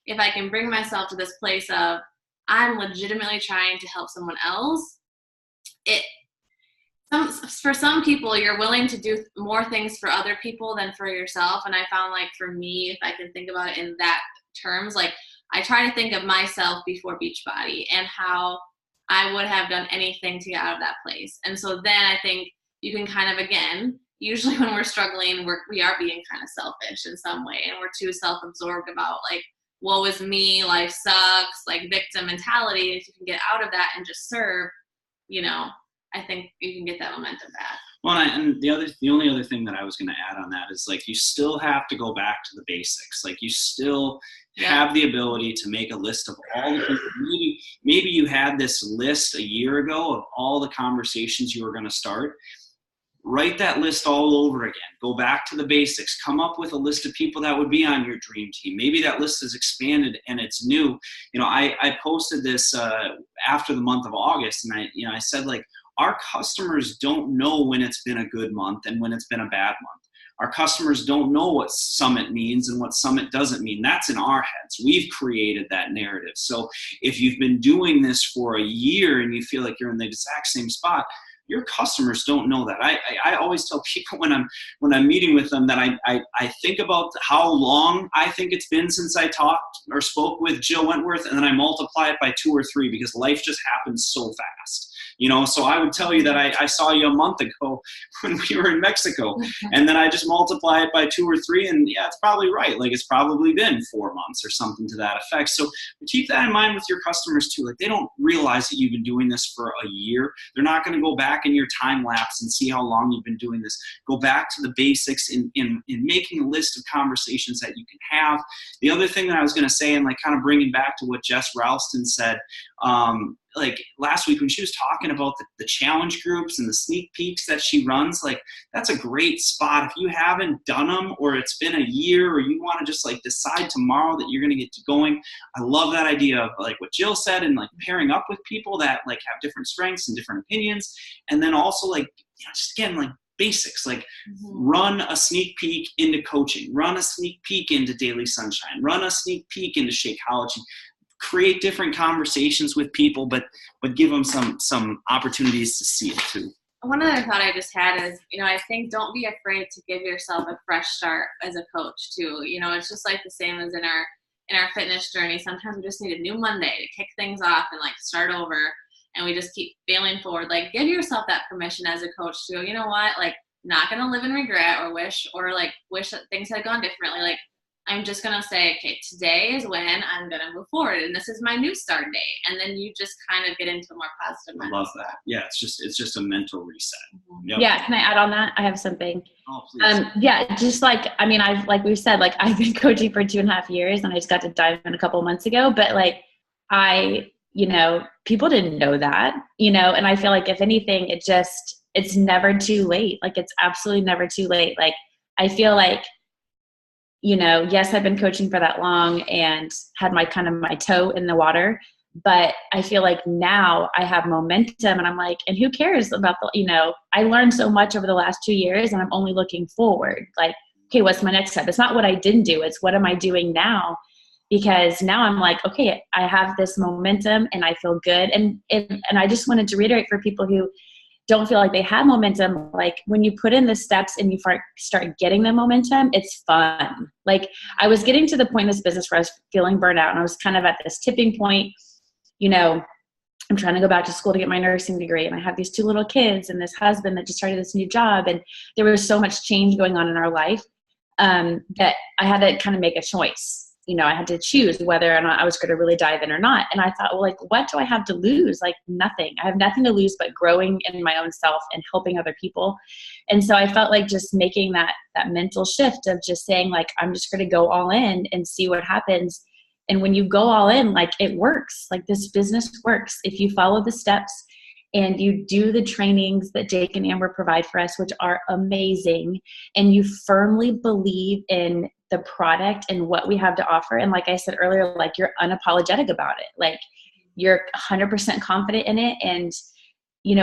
if I can bring myself to this place of I'm legitimately trying to help someone else, for some people, you're willing to do more things for other people than for yourself. And I found like for me, if I can think about it in that terms, like I try to think of myself before Beachbody and how I would have done anything to get out of that place. And so then I think you can kind of, again, usually when we're struggling, we are being kind of selfish in some way, and we're too self-absorbed about like, woe is me, life sucks, like victim mentality. If you can get out of that and just serve, you know, I think you can get that momentum back. Well, and the only other thing that I was going to add on that is like, you still have to go back to the basics. Like you still have the ability to make a list of all the people. Maybe you had this list a year ago of all the conversations you were going to start. Write that list all over again. Go back to the basics. Come up with a list of people that would be on your dream team. Maybe that list is expanded and it's new. You know, I posted this after the month of August, and I said, like, our customers don't know when it's been a good month and when it's been a bad month. Our customers don't know what summit means and what summit doesn't mean. That's in our heads. We've created that narrative. So if you've been doing this for a year and you feel like you're in the exact same spot, your customers don't know that. I always tell people when I'm meeting with them that I think about how long I think it's been since I talked or spoke with Jill Wentworth, and then I multiply it by 2 or 3 because life just happens so fast. You know, so I would tell you that I saw you a month ago when we were in Mexico, and then I just multiply it by 2 or 3, and yeah, it's probably right. Like it's probably been 4 months or something to that effect. So keep that in mind with your customers too. Like they don't realize that you've been doing this for a year. They're not going to go back in your time lapse and see how long you've been doing this. Go back to the basics in making a list of conversations that you can have. The other thing that I was going to say, and like kind of bringing back to what Jess Ralston said, like last week when she was talking about the challenge groups and the sneak peeks that she runs, like that's a great spot. If you haven't done them, or it's been a year, or you want to just like decide tomorrow that you're going to get to going, I love that idea of like what Jill said, and like pairing up with people that like have different strengths and different opinions. And then also like, you know, just again, like basics, like run a sneak peek into coaching, run a sneak peek into Daily Sunshine, run a sneak peek into Shakeology. Create different conversations with people, but give them some opportunities to see it too. One other thought I just had is, you know, I think don't be afraid to give yourself a fresh start as a coach too. You know, it's just like the same as in our fitness journey. Sometimes we just need a new Monday to kick things off and like start over, and we just keep failing forward. Like give yourself that permission as a coach to, you know what, like not gonna live in regret or wish that things had gone differently. Like I'm just going to say, okay, today is when I'm going to move forward, and this is my new start date. And then you just kind of get into a more positive mindset. I love that. Yeah, it's just a mental reset. Yep. Yeah, can I add on that? I have something. Oh, please. Yeah, just like, I mean, like we've said, like I've been coaching for 2.5 years, and I just got to dive in a couple of months ago. But like you know, people didn't know that, you know, and I feel like if anything, it's never too late. Like it's absolutely never too late. Like I feel like, you know, yes, I've been coaching for that long and had my toe in the water, but I feel like now I have momentum, and I'm like, and who cares about you know, I learned so much over the last 2 years, and I'm only looking forward. Like, okay, what's my next step? It's not what I didn't do. It's what am I doing now? Because now I'm like, okay, I have this momentum and I feel good. And I just wanted to reiterate for people who don't feel like they have momentum, like when you put in the steps and you start getting the momentum, it's fun. Like I was getting to the point in this business where I was feeling burnt out, and I was kind of at this tipping point. You know, I'm trying to go back to school to get my nursing degree, and I have these 2 little kids and this husband that just started this new job, and there was so much change going on in our life that I had to kind of make a choice. I had to choose whether or not I was going to really dive in or not. And I thought, well, like, what do I have to lose? Like nothing. I have nothing to lose but growing in my own self and helping other people. And so I felt like just making that mental shift of just saying, like, I'm just going to go all in and see what happens. And when you go all in, like, it works. Like, this business works if you follow the steps and you do the trainings that Jake and Amber provide for us, which are amazing, and you firmly believe in the product and what we have to offer. And like I said earlier, like, you're unapologetic about it. Like, you're 100% confident in it. And,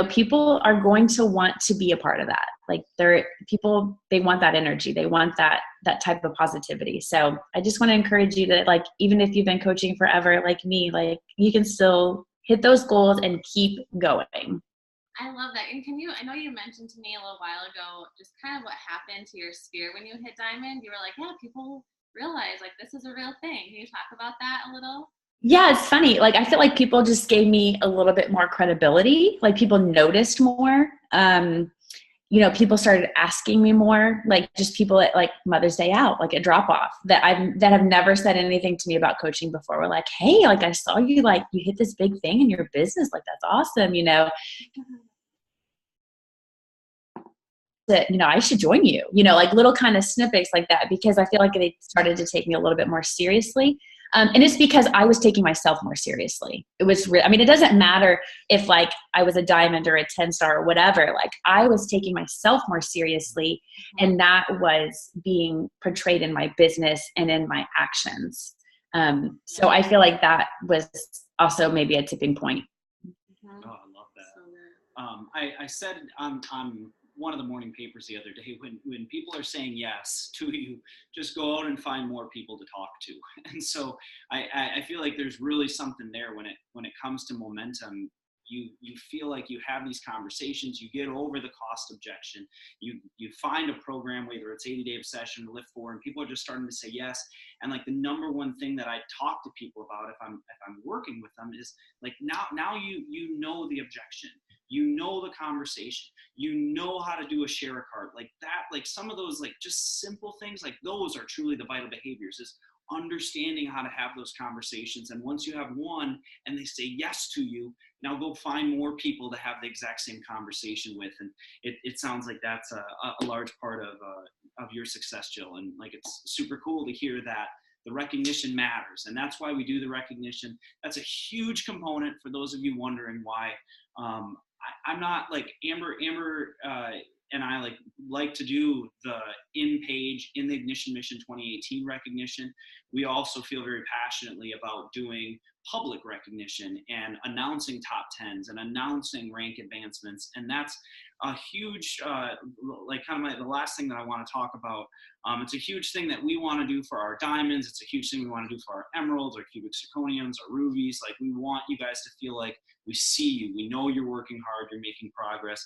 people are going to want to be a part of that. Like, they want that energy. They want that type of positivity. So I just want to encourage you that, like, even if you've been coaching forever, like me, like, you can still hit those goals and keep going. I love that. And I know you mentioned to me a little while ago, just kind of what happened to your sphere when you hit diamond. You were like, yeah, people realize, like, this is a real thing. Can you talk about that a little? Yeah, it's funny. Like, I feel like people just gave me a little bit more credibility. Like, people noticed more. People started asking me more, like, just people at, like, Mother's Day out, like, a drop off that have never said anything to me about coaching before. We're like, hey, like, I saw you, like, you hit this big thing in your business. Like, that's awesome. That, I should join you, like, little kind of snippets like that, because I feel like they started to take me a little bit more seriously. And it's because I was taking myself more seriously. It was it doesn't matter if, like, I was a diamond or a 10-star or whatever. Like, I was taking myself more seriously, and that was being portrayed in my business and in my actions. So I feel like that was also maybe a tipping point. Oh, I love that. I said on one of the morning papers the other day, when people are saying yes to you, just go out and find more people to talk to. And so I feel like there's really something there when it comes to momentum. You feel like you have these conversations, you get over the cost objection, you find a program, whether it's 80-day obsession or Lift 4, and people are just starting to say yes. And, like, the number one thing that I talk to people about if I'm working with them is, like, now you know the objection, you know the conversation, you know how to do a share a cart, like that, like some of those, like, just simple things, like, those are truly the vital behaviors, is understanding how to have those conversations. And once you have one and they say yes to you, now go find more people to have the exact same conversation with. And it sounds like that's a large part of your success, Jill. And, like, it's super cool to hear that the recognition matters. And that's why we do the recognition. That's a huge component for those of you wondering why. I'm not, like, Amber and I like to do the in-page, in the Ignition Mission 2018 recognition. We also feel very passionately about doing public recognition and announcing top 10s and announcing rank advancements. And that's a huge, the last thing that I want to talk about. It's a huge thing that we want to do for our diamonds. It's a huge thing we want to do for our emeralds, our cubic zirconiums, our rubies. Like, we want you guys to feel like we see you. We know you're working hard. You're making progress.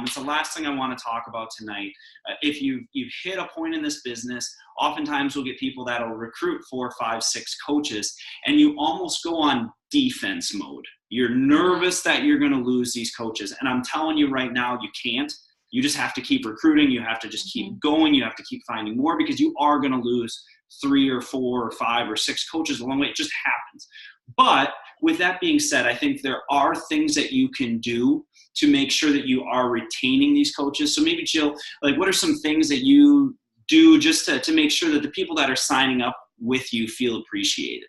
It's the last thing I want to talk about tonight. If you've hit a point in this business, oftentimes we'll get people that'll recruit 4, 5, 6 coaches, and you almost go on defense mode. You're nervous that you're going to lose these coaches. And I'm telling you right now, you can't. You just have to keep recruiting. You have to just keep going. You have to keep finding more, because you are going to lose 3 or 4 or 5 or 6 coaches along the way. It just happens. But with that being said, I think there are things that you can do to make sure that you are retaining these coaches. So maybe, Jill, like, what are some things that you do just to make sure that the people that are signing up with you feel appreciated?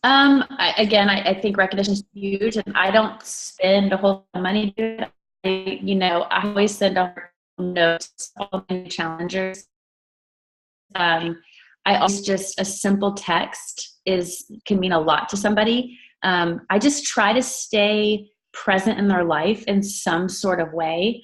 I think recognition is huge, and I don't spend a whole lot of money to do it. I always send out notes to all my challengers. I always just, a simple text can mean a lot to somebody. I just try to stay present in their life in some sort of way.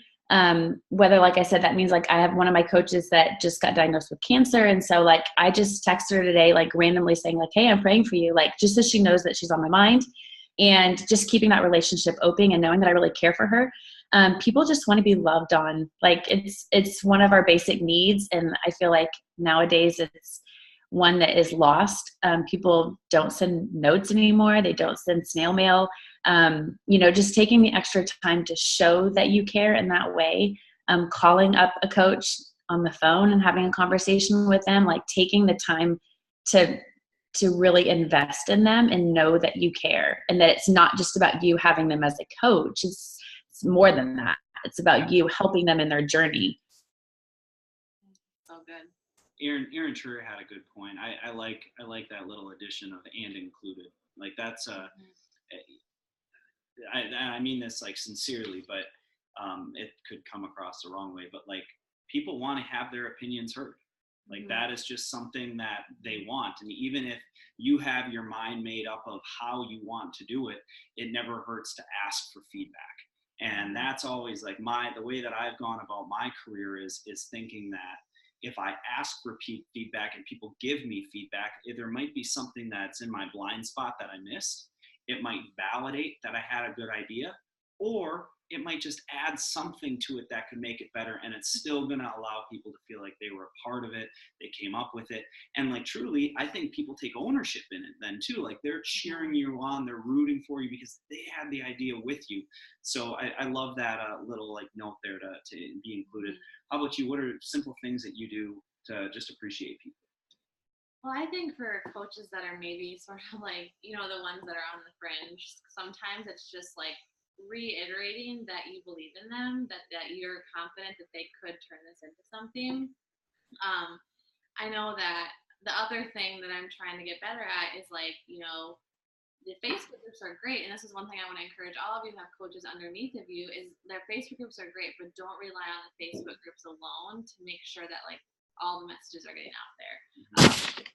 Whether, like I said, that means, like, I have one of my coaches that just got diagnosed with cancer. And so, like, I just texted her today, like, randomly saying, like, hey, I'm praying for you. Like, just so she knows that she's on my mind, and just keeping that relationship open and knowing that I really care for her. People just want to be loved on. Like, it's one of our basic needs. And I feel like nowadays it's one that is lost. People don't send notes anymore. They don't send snail mail. Just taking the extra time to show that you care in that way, calling up a coach on the phone and having a conversation with them, like taking the time to really invest in them and know that you care, and that it's not just about you having them as a coach. It's more than that. It's about you helping them in their journey. So good. Aaron True had a good point. I like that little addition of "and included." Like that's I mean this like sincerely, but it could come across the wrong way. But like people want to have their opinions heard. Like that is just something that they want. And even if you have your mind made up of how you want to do it, it never hurts to ask for feedback. And that's always like the way that I've gone about my career is thinking that if I ask for feedback and people give me feedback, there might be something that's in my blind spot that I missed. It might validate that I had a good idea, or it might just add something to it that could make it better. And it's still going to allow people to feel like they were a part of it. They came up with it. And like, truly, I think people take ownership in it then too. Like they're cheering you on, they're rooting for you because they had the idea with you. So I love that little like note there to be included. How about you? What are simple things that you do to just appreciate people? Well, I think for coaches that are maybe sort of like, the ones that are on the fringe, sometimes it's just like reiterating that you believe in them, that you're confident that they could turn this into something. I know that the other thing that I'm trying to get better at is like, the Facebook groups are great. And this is one thing I want to encourage all of you who have coaches underneath of you is their Facebook groups are great, but don't rely on the Facebook groups alone to make sure that like all the messages are getting out there. Like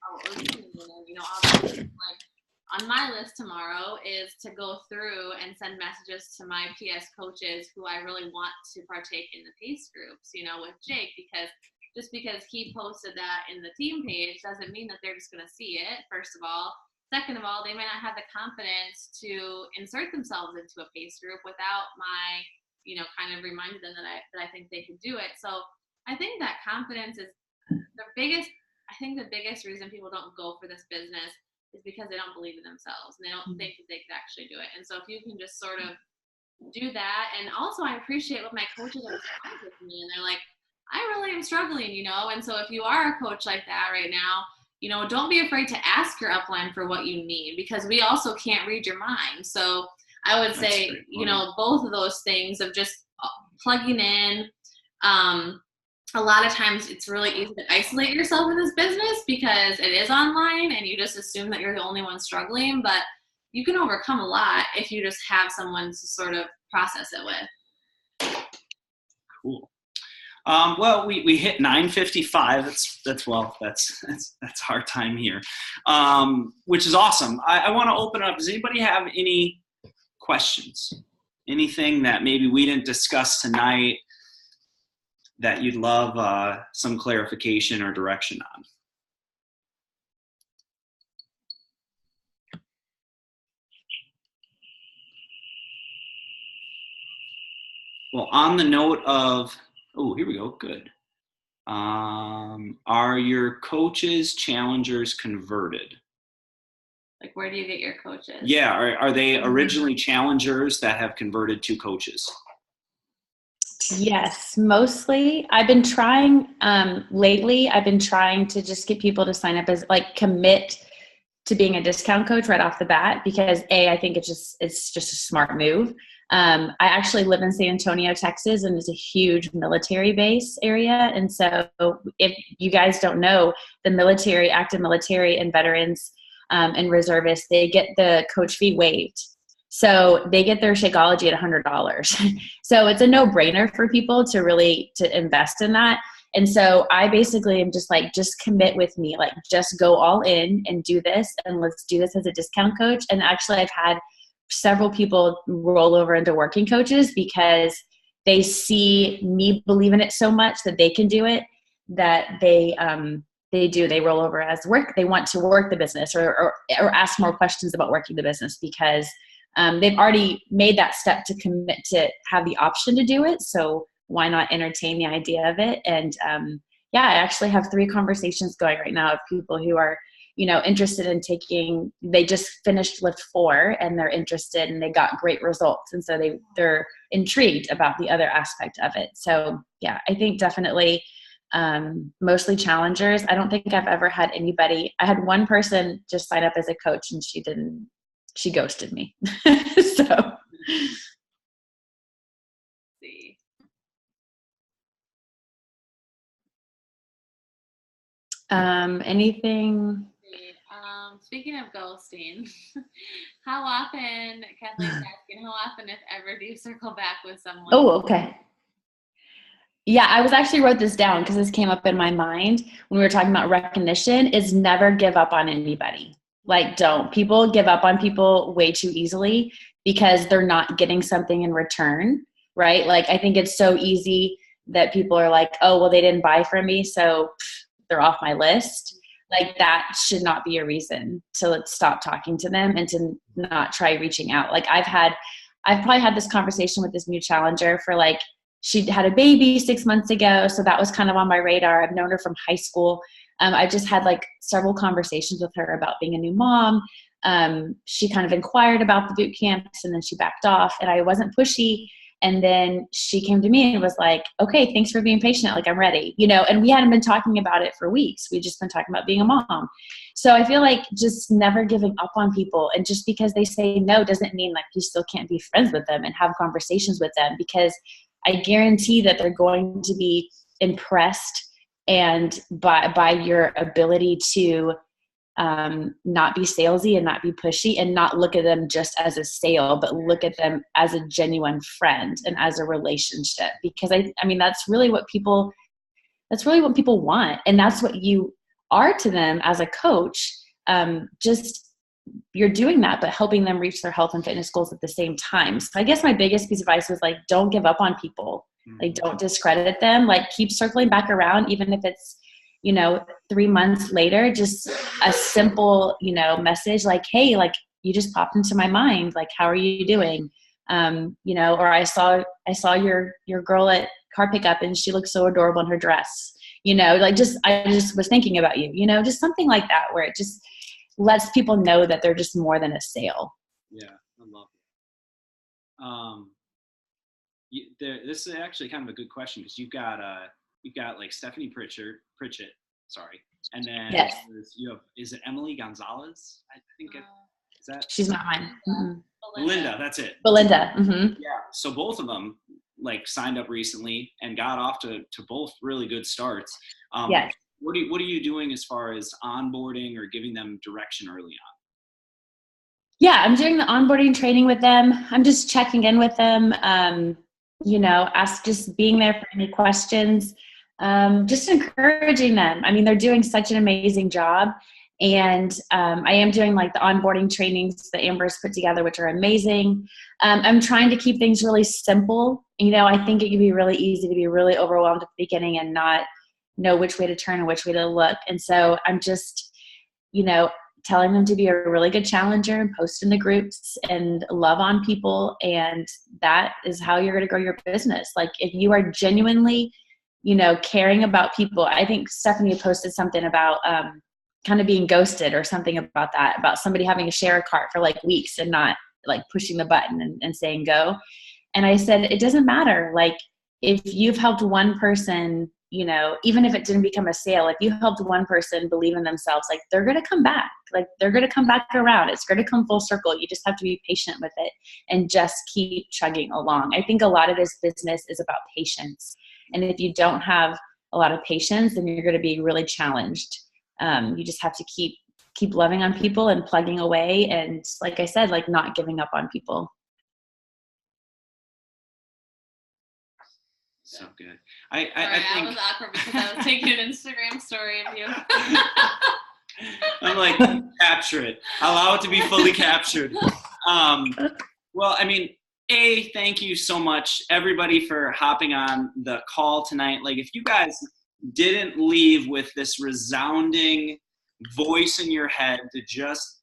on my list tomorrow is to go through and send messages to my PS coaches who I really want to partake in the PACE groups, with Jake, because just because he posted that in the team page doesn't mean that they're just going to see it, first of all. Second of all, they may not have the confidence to insert themselves into a PACE group without my, kind of reminding them that I think they could do it. So I think that confidence is the biggest reason people don't go for this business is because they don't believe in themselves and they don't think that they could actually do it. And so if you can just sort of do that, and also I appreciate what my coaches are talking with me, and they're like, I really am struggling, and so if you are a coach like that right now, don't be afraid to ask your upline for what you need, because we also can't read your mind. So I would say, both of those things of just plugging in. A lot of times it's really easy to isolate yourself in this business because it is online and you just assume that you're the only one struggling, but you can overcome a lot if you just have someone to sort of process it with. Cool. Well, we hit 9:55. That's our time here, which is awesome. I want to open up. Does anybody have any questions? Anything that maybe we didn't discuss tonight that you'd love some clarification or direction on? Well, on the note of, here we go, good. Are your coaches challengers converted? Like, where do you get your coaches? Yeah, are they originally challengers that have converted to coaches? Yes, mostly. I've been trying lately. I've been trying to just get people to sign up as like commit to being a discount coach right off the bat, because I think it's just a smart move. I actually live in San Antonio, Texas, and it's a huge military base area. And so if you guys don't know, the military, active military and veterans and reservists, they get the coach fee waived. So they get their Shakeology at $100. So it's a no-brainer for people to invest in that. And so I basically am just like, just commit with me, like just go all in and do this, and let's do this as a discount coach. And actually I've had several people roll over into working coaches because they see me believe in it so much that they can do it, that they roll over as work. They want to work the business or ask more questions about working the business because they've already made that step to commit to have the option to do it. So why not entertain the idea of it? And I actually have 3 conversations going right now of people who are, interested in taking, they just finished lift 4 and they're interested and they got great results. And so they're intrigued about the other aspect of it. So yeah, I think definitely mostly challengers. I don't think I've ever had anybody. I had one person just sign up as a coach and she ghosted me. So. See. Anything? Speaking of ghosting, how often, Kathleen's asking, how often, if ever, do you circle back with someone? Oh, okay. Yeah, I was actually wrote this down because this came up in my mind when we were talking about recognition, is never give up on anybody. Like, don't. People give up on people way too easily because they're not getting something in return, right? Like, I think it's so easy that people are like, oh, well, they didn't buy from me, so they're off my list. Like, that should not be a reason to stop talking to them and to not try reaching out. Like, I've probably had this conversation with this new challenger for like, she had a baby 6 months ago. So that was kind of on my radar. I've known her from high school. I just had like several conversations with her about being a new mom. She kind of inquired about the boot camps and then she backed off, and I wasn't pushy. And then she came to me and was like, okay, thanks for being patient. Like, I'm ready, and we hadn't been talking about it for weeks. We'd just been talking about being a mom. So I feel like just never giving up on people. And just because they say no doesn't mean like you still can't be friends with them and have conversations with them, because I guarantee that they're going to be impressed and by your ability to not be salesy and not be pushy and not look at them just as a sale, but look at them as a genuine friend and as a relationship. Because I mean, that's really what people want. And that's what you are to them as a coach. Just you're doing that, but helping them reach their health and fitness goals at the same time. So I guess my biggest piece of advice was like, don't give up on people. Like, don't discredit them. Like, keep circling back around, even if it's, 3 months later, just a simple, message like, hey, like, you just popped into my mind. Like, how are you doing? Or I saw your girl at car pickup and she looks so adorable in her dress, I just was thinking about you, just something like that, where it just lets people know that they're just more than a sale. Yeah, I love it. This is actually kind of a good question, because you've got like Stephanie Pritchett, sorry, and then yes. You have, is it Emily Gonzalez? I think is that. She's not mine. Mm-hmm. Belinda, that's it. Belinda. Mm-hmm. Yeah. So both of them like signed up recently and got off to both really good starts. Yes. What are you doing as far as onboarding or giving them direction early on? Yeah, I'm doing the onboarding training with them. I'm just checking in with them, just being there for any questions, just encouraging them. I mean, they're doing such an amazing job. And I am doing like the onboarding trainings that Amber's put together, which are amazing. I'm trying to keep things really simple. I think it can be really easy to be really overwhelmed at the beginning and not know which way to turn and which way to look. And so I'm just, telling them to be a really good challenger and post in the groups and love on people. And that is how you're going to grow your business. Like, if you are genuinely, caring about people. I think Stephanie posted something about kind of being ghosted or something about that, about somebody having to share a cart for like weeks and not like pushing the button and saying go. And I said, it doesn't matter. Like, if you've helped one person, even if it didn't become a sale, if you helped one person believe in themselves, like, they're going to come back. Like, they're going to come back around. It's going to come full circle. You just have to be patient with it and just keep chugging along. I think a lot of this business is about patience. And if you don't have a lot of patience, then you're going to be really challenged. You just have to keep loving on people and plugging away. And like I said, like, not giving up on people. So good. I think I was awkward because I was taking an Instagram story of you. I'm like, capture it. Allow it to be fully captured. Well, I mean, thank you so much, everybody, for hopping on the call tonight. Like, if you guys didn't leave with this resounding voice in your head to just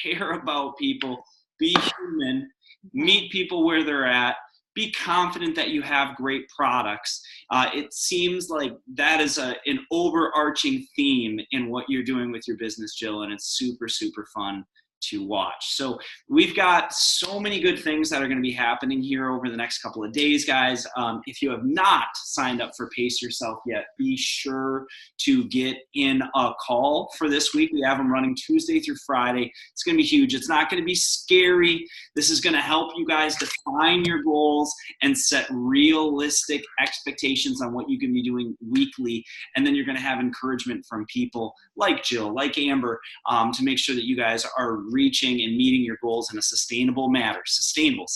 care about people, be human, meet people where they're at, be confident that you have great products. It seems like that is an overarching theme in what you're doing with your business, Jill, and it's super, super fun to watch. So we've got so many good things that are going to be happening here over the next couple of days, guys. If you have not signed up for Pace Yourself yet, be sure to get in a call for this week. We have them running Tuesday through Friday. It's going to be huge. It's not going to be scary. This is going to help you guys define your goals and set realistic expectations on what you can be doing weekly. And then you're going to have encouragement from people like Jill, like Amber, to make sure that you guys are reaching and meeting your goals in a sustainable manner. Sustainable,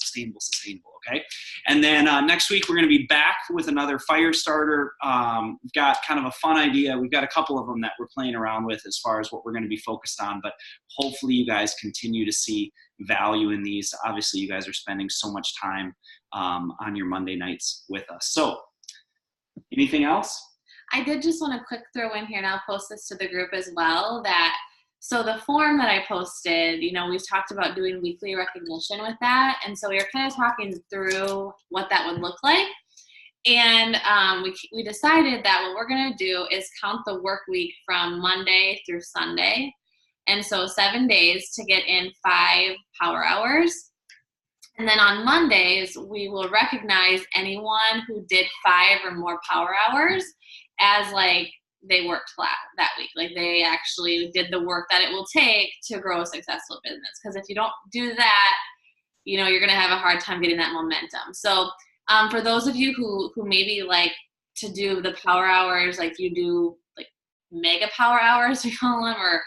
okay? And then next week, we're going to be back with another fire starter. We've got kind of a fun idea. We've got a couple of them that we're playing around with as far as what we're going to be focused on, but hopefully you guys continue to see value in these. Obviously, you guys are spending so much time on your Monday nights with us. So anything else? I did just want to quick throw in here, and I'll post this to the group as well, so the form that I posted, we've talked about doing weekly recognition with that. And so we were kind of talking through what that would look like. And we decided that what we're going to do is count the work week from Monday through Sunday. And so 7 days to get in 5 power hours. And then on Mondays, we will recognize anyone who did 5 or more power hours as like they worked that week. Like they actually did the work that it will take to grow a successful business. Because if you don't do that, you're going to have a hard time getting that momentum. So for those of you who maybe like to do the power hours, like you do like mega power hours, we call them, or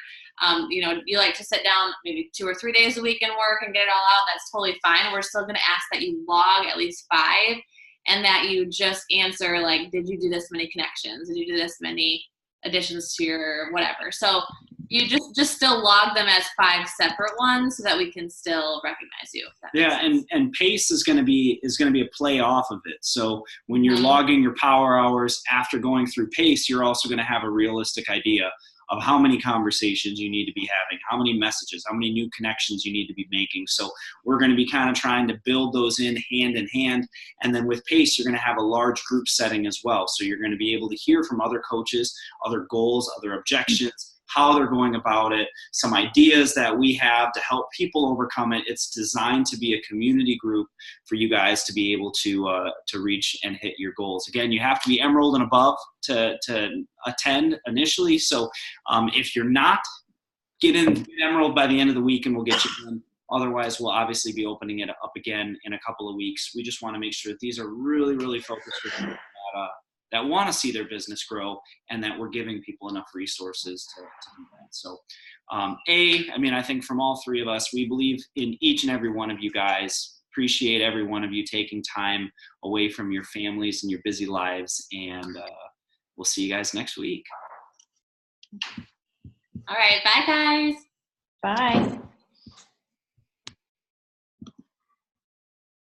you like to sit down maybe 2 or 3 days a week and work and get it all out, that's totally fine. We're still going to ask that you log at least 5 and that you just answer like, did you do this many connections? Did you do this many additions to your whatever? So you just still log them as 5 separate ones so that we can still recognize you. Yeah, and Pace is going to be a play off of it. So when you're logging your power hours after going through Pace, you're also going to have a realistic idea of how many conversations you need to be having, how many messages, how many new connections you need to be making. So we're going to be kind of trying to build those in hand. And then with Pace, you're going to have a large group setting as well. So you're going to be able to hear from other coaches, other goals, other objections, how they're going about it, some ideas that we have to help people overcome it. It's designed to be a community group for you guys to be able to reach and hit your goals. Again, you have to be Emerald and above to attend initially. So if you're not, get Emerald by the end of the week and we'll get you in. Otherwise, we'll obviously be opening it up again in a couple of weeks. We just want to make sure that these are really, really focused for people that want to see their business grow and that we're giving people enough resources to do that. So I think from all 3 of us, we believe in each and every one of you guys. Appreciate every one of you taking time away from your families and your busy lives. And we'll see you guys next week. All right. Bye, guys. Bye.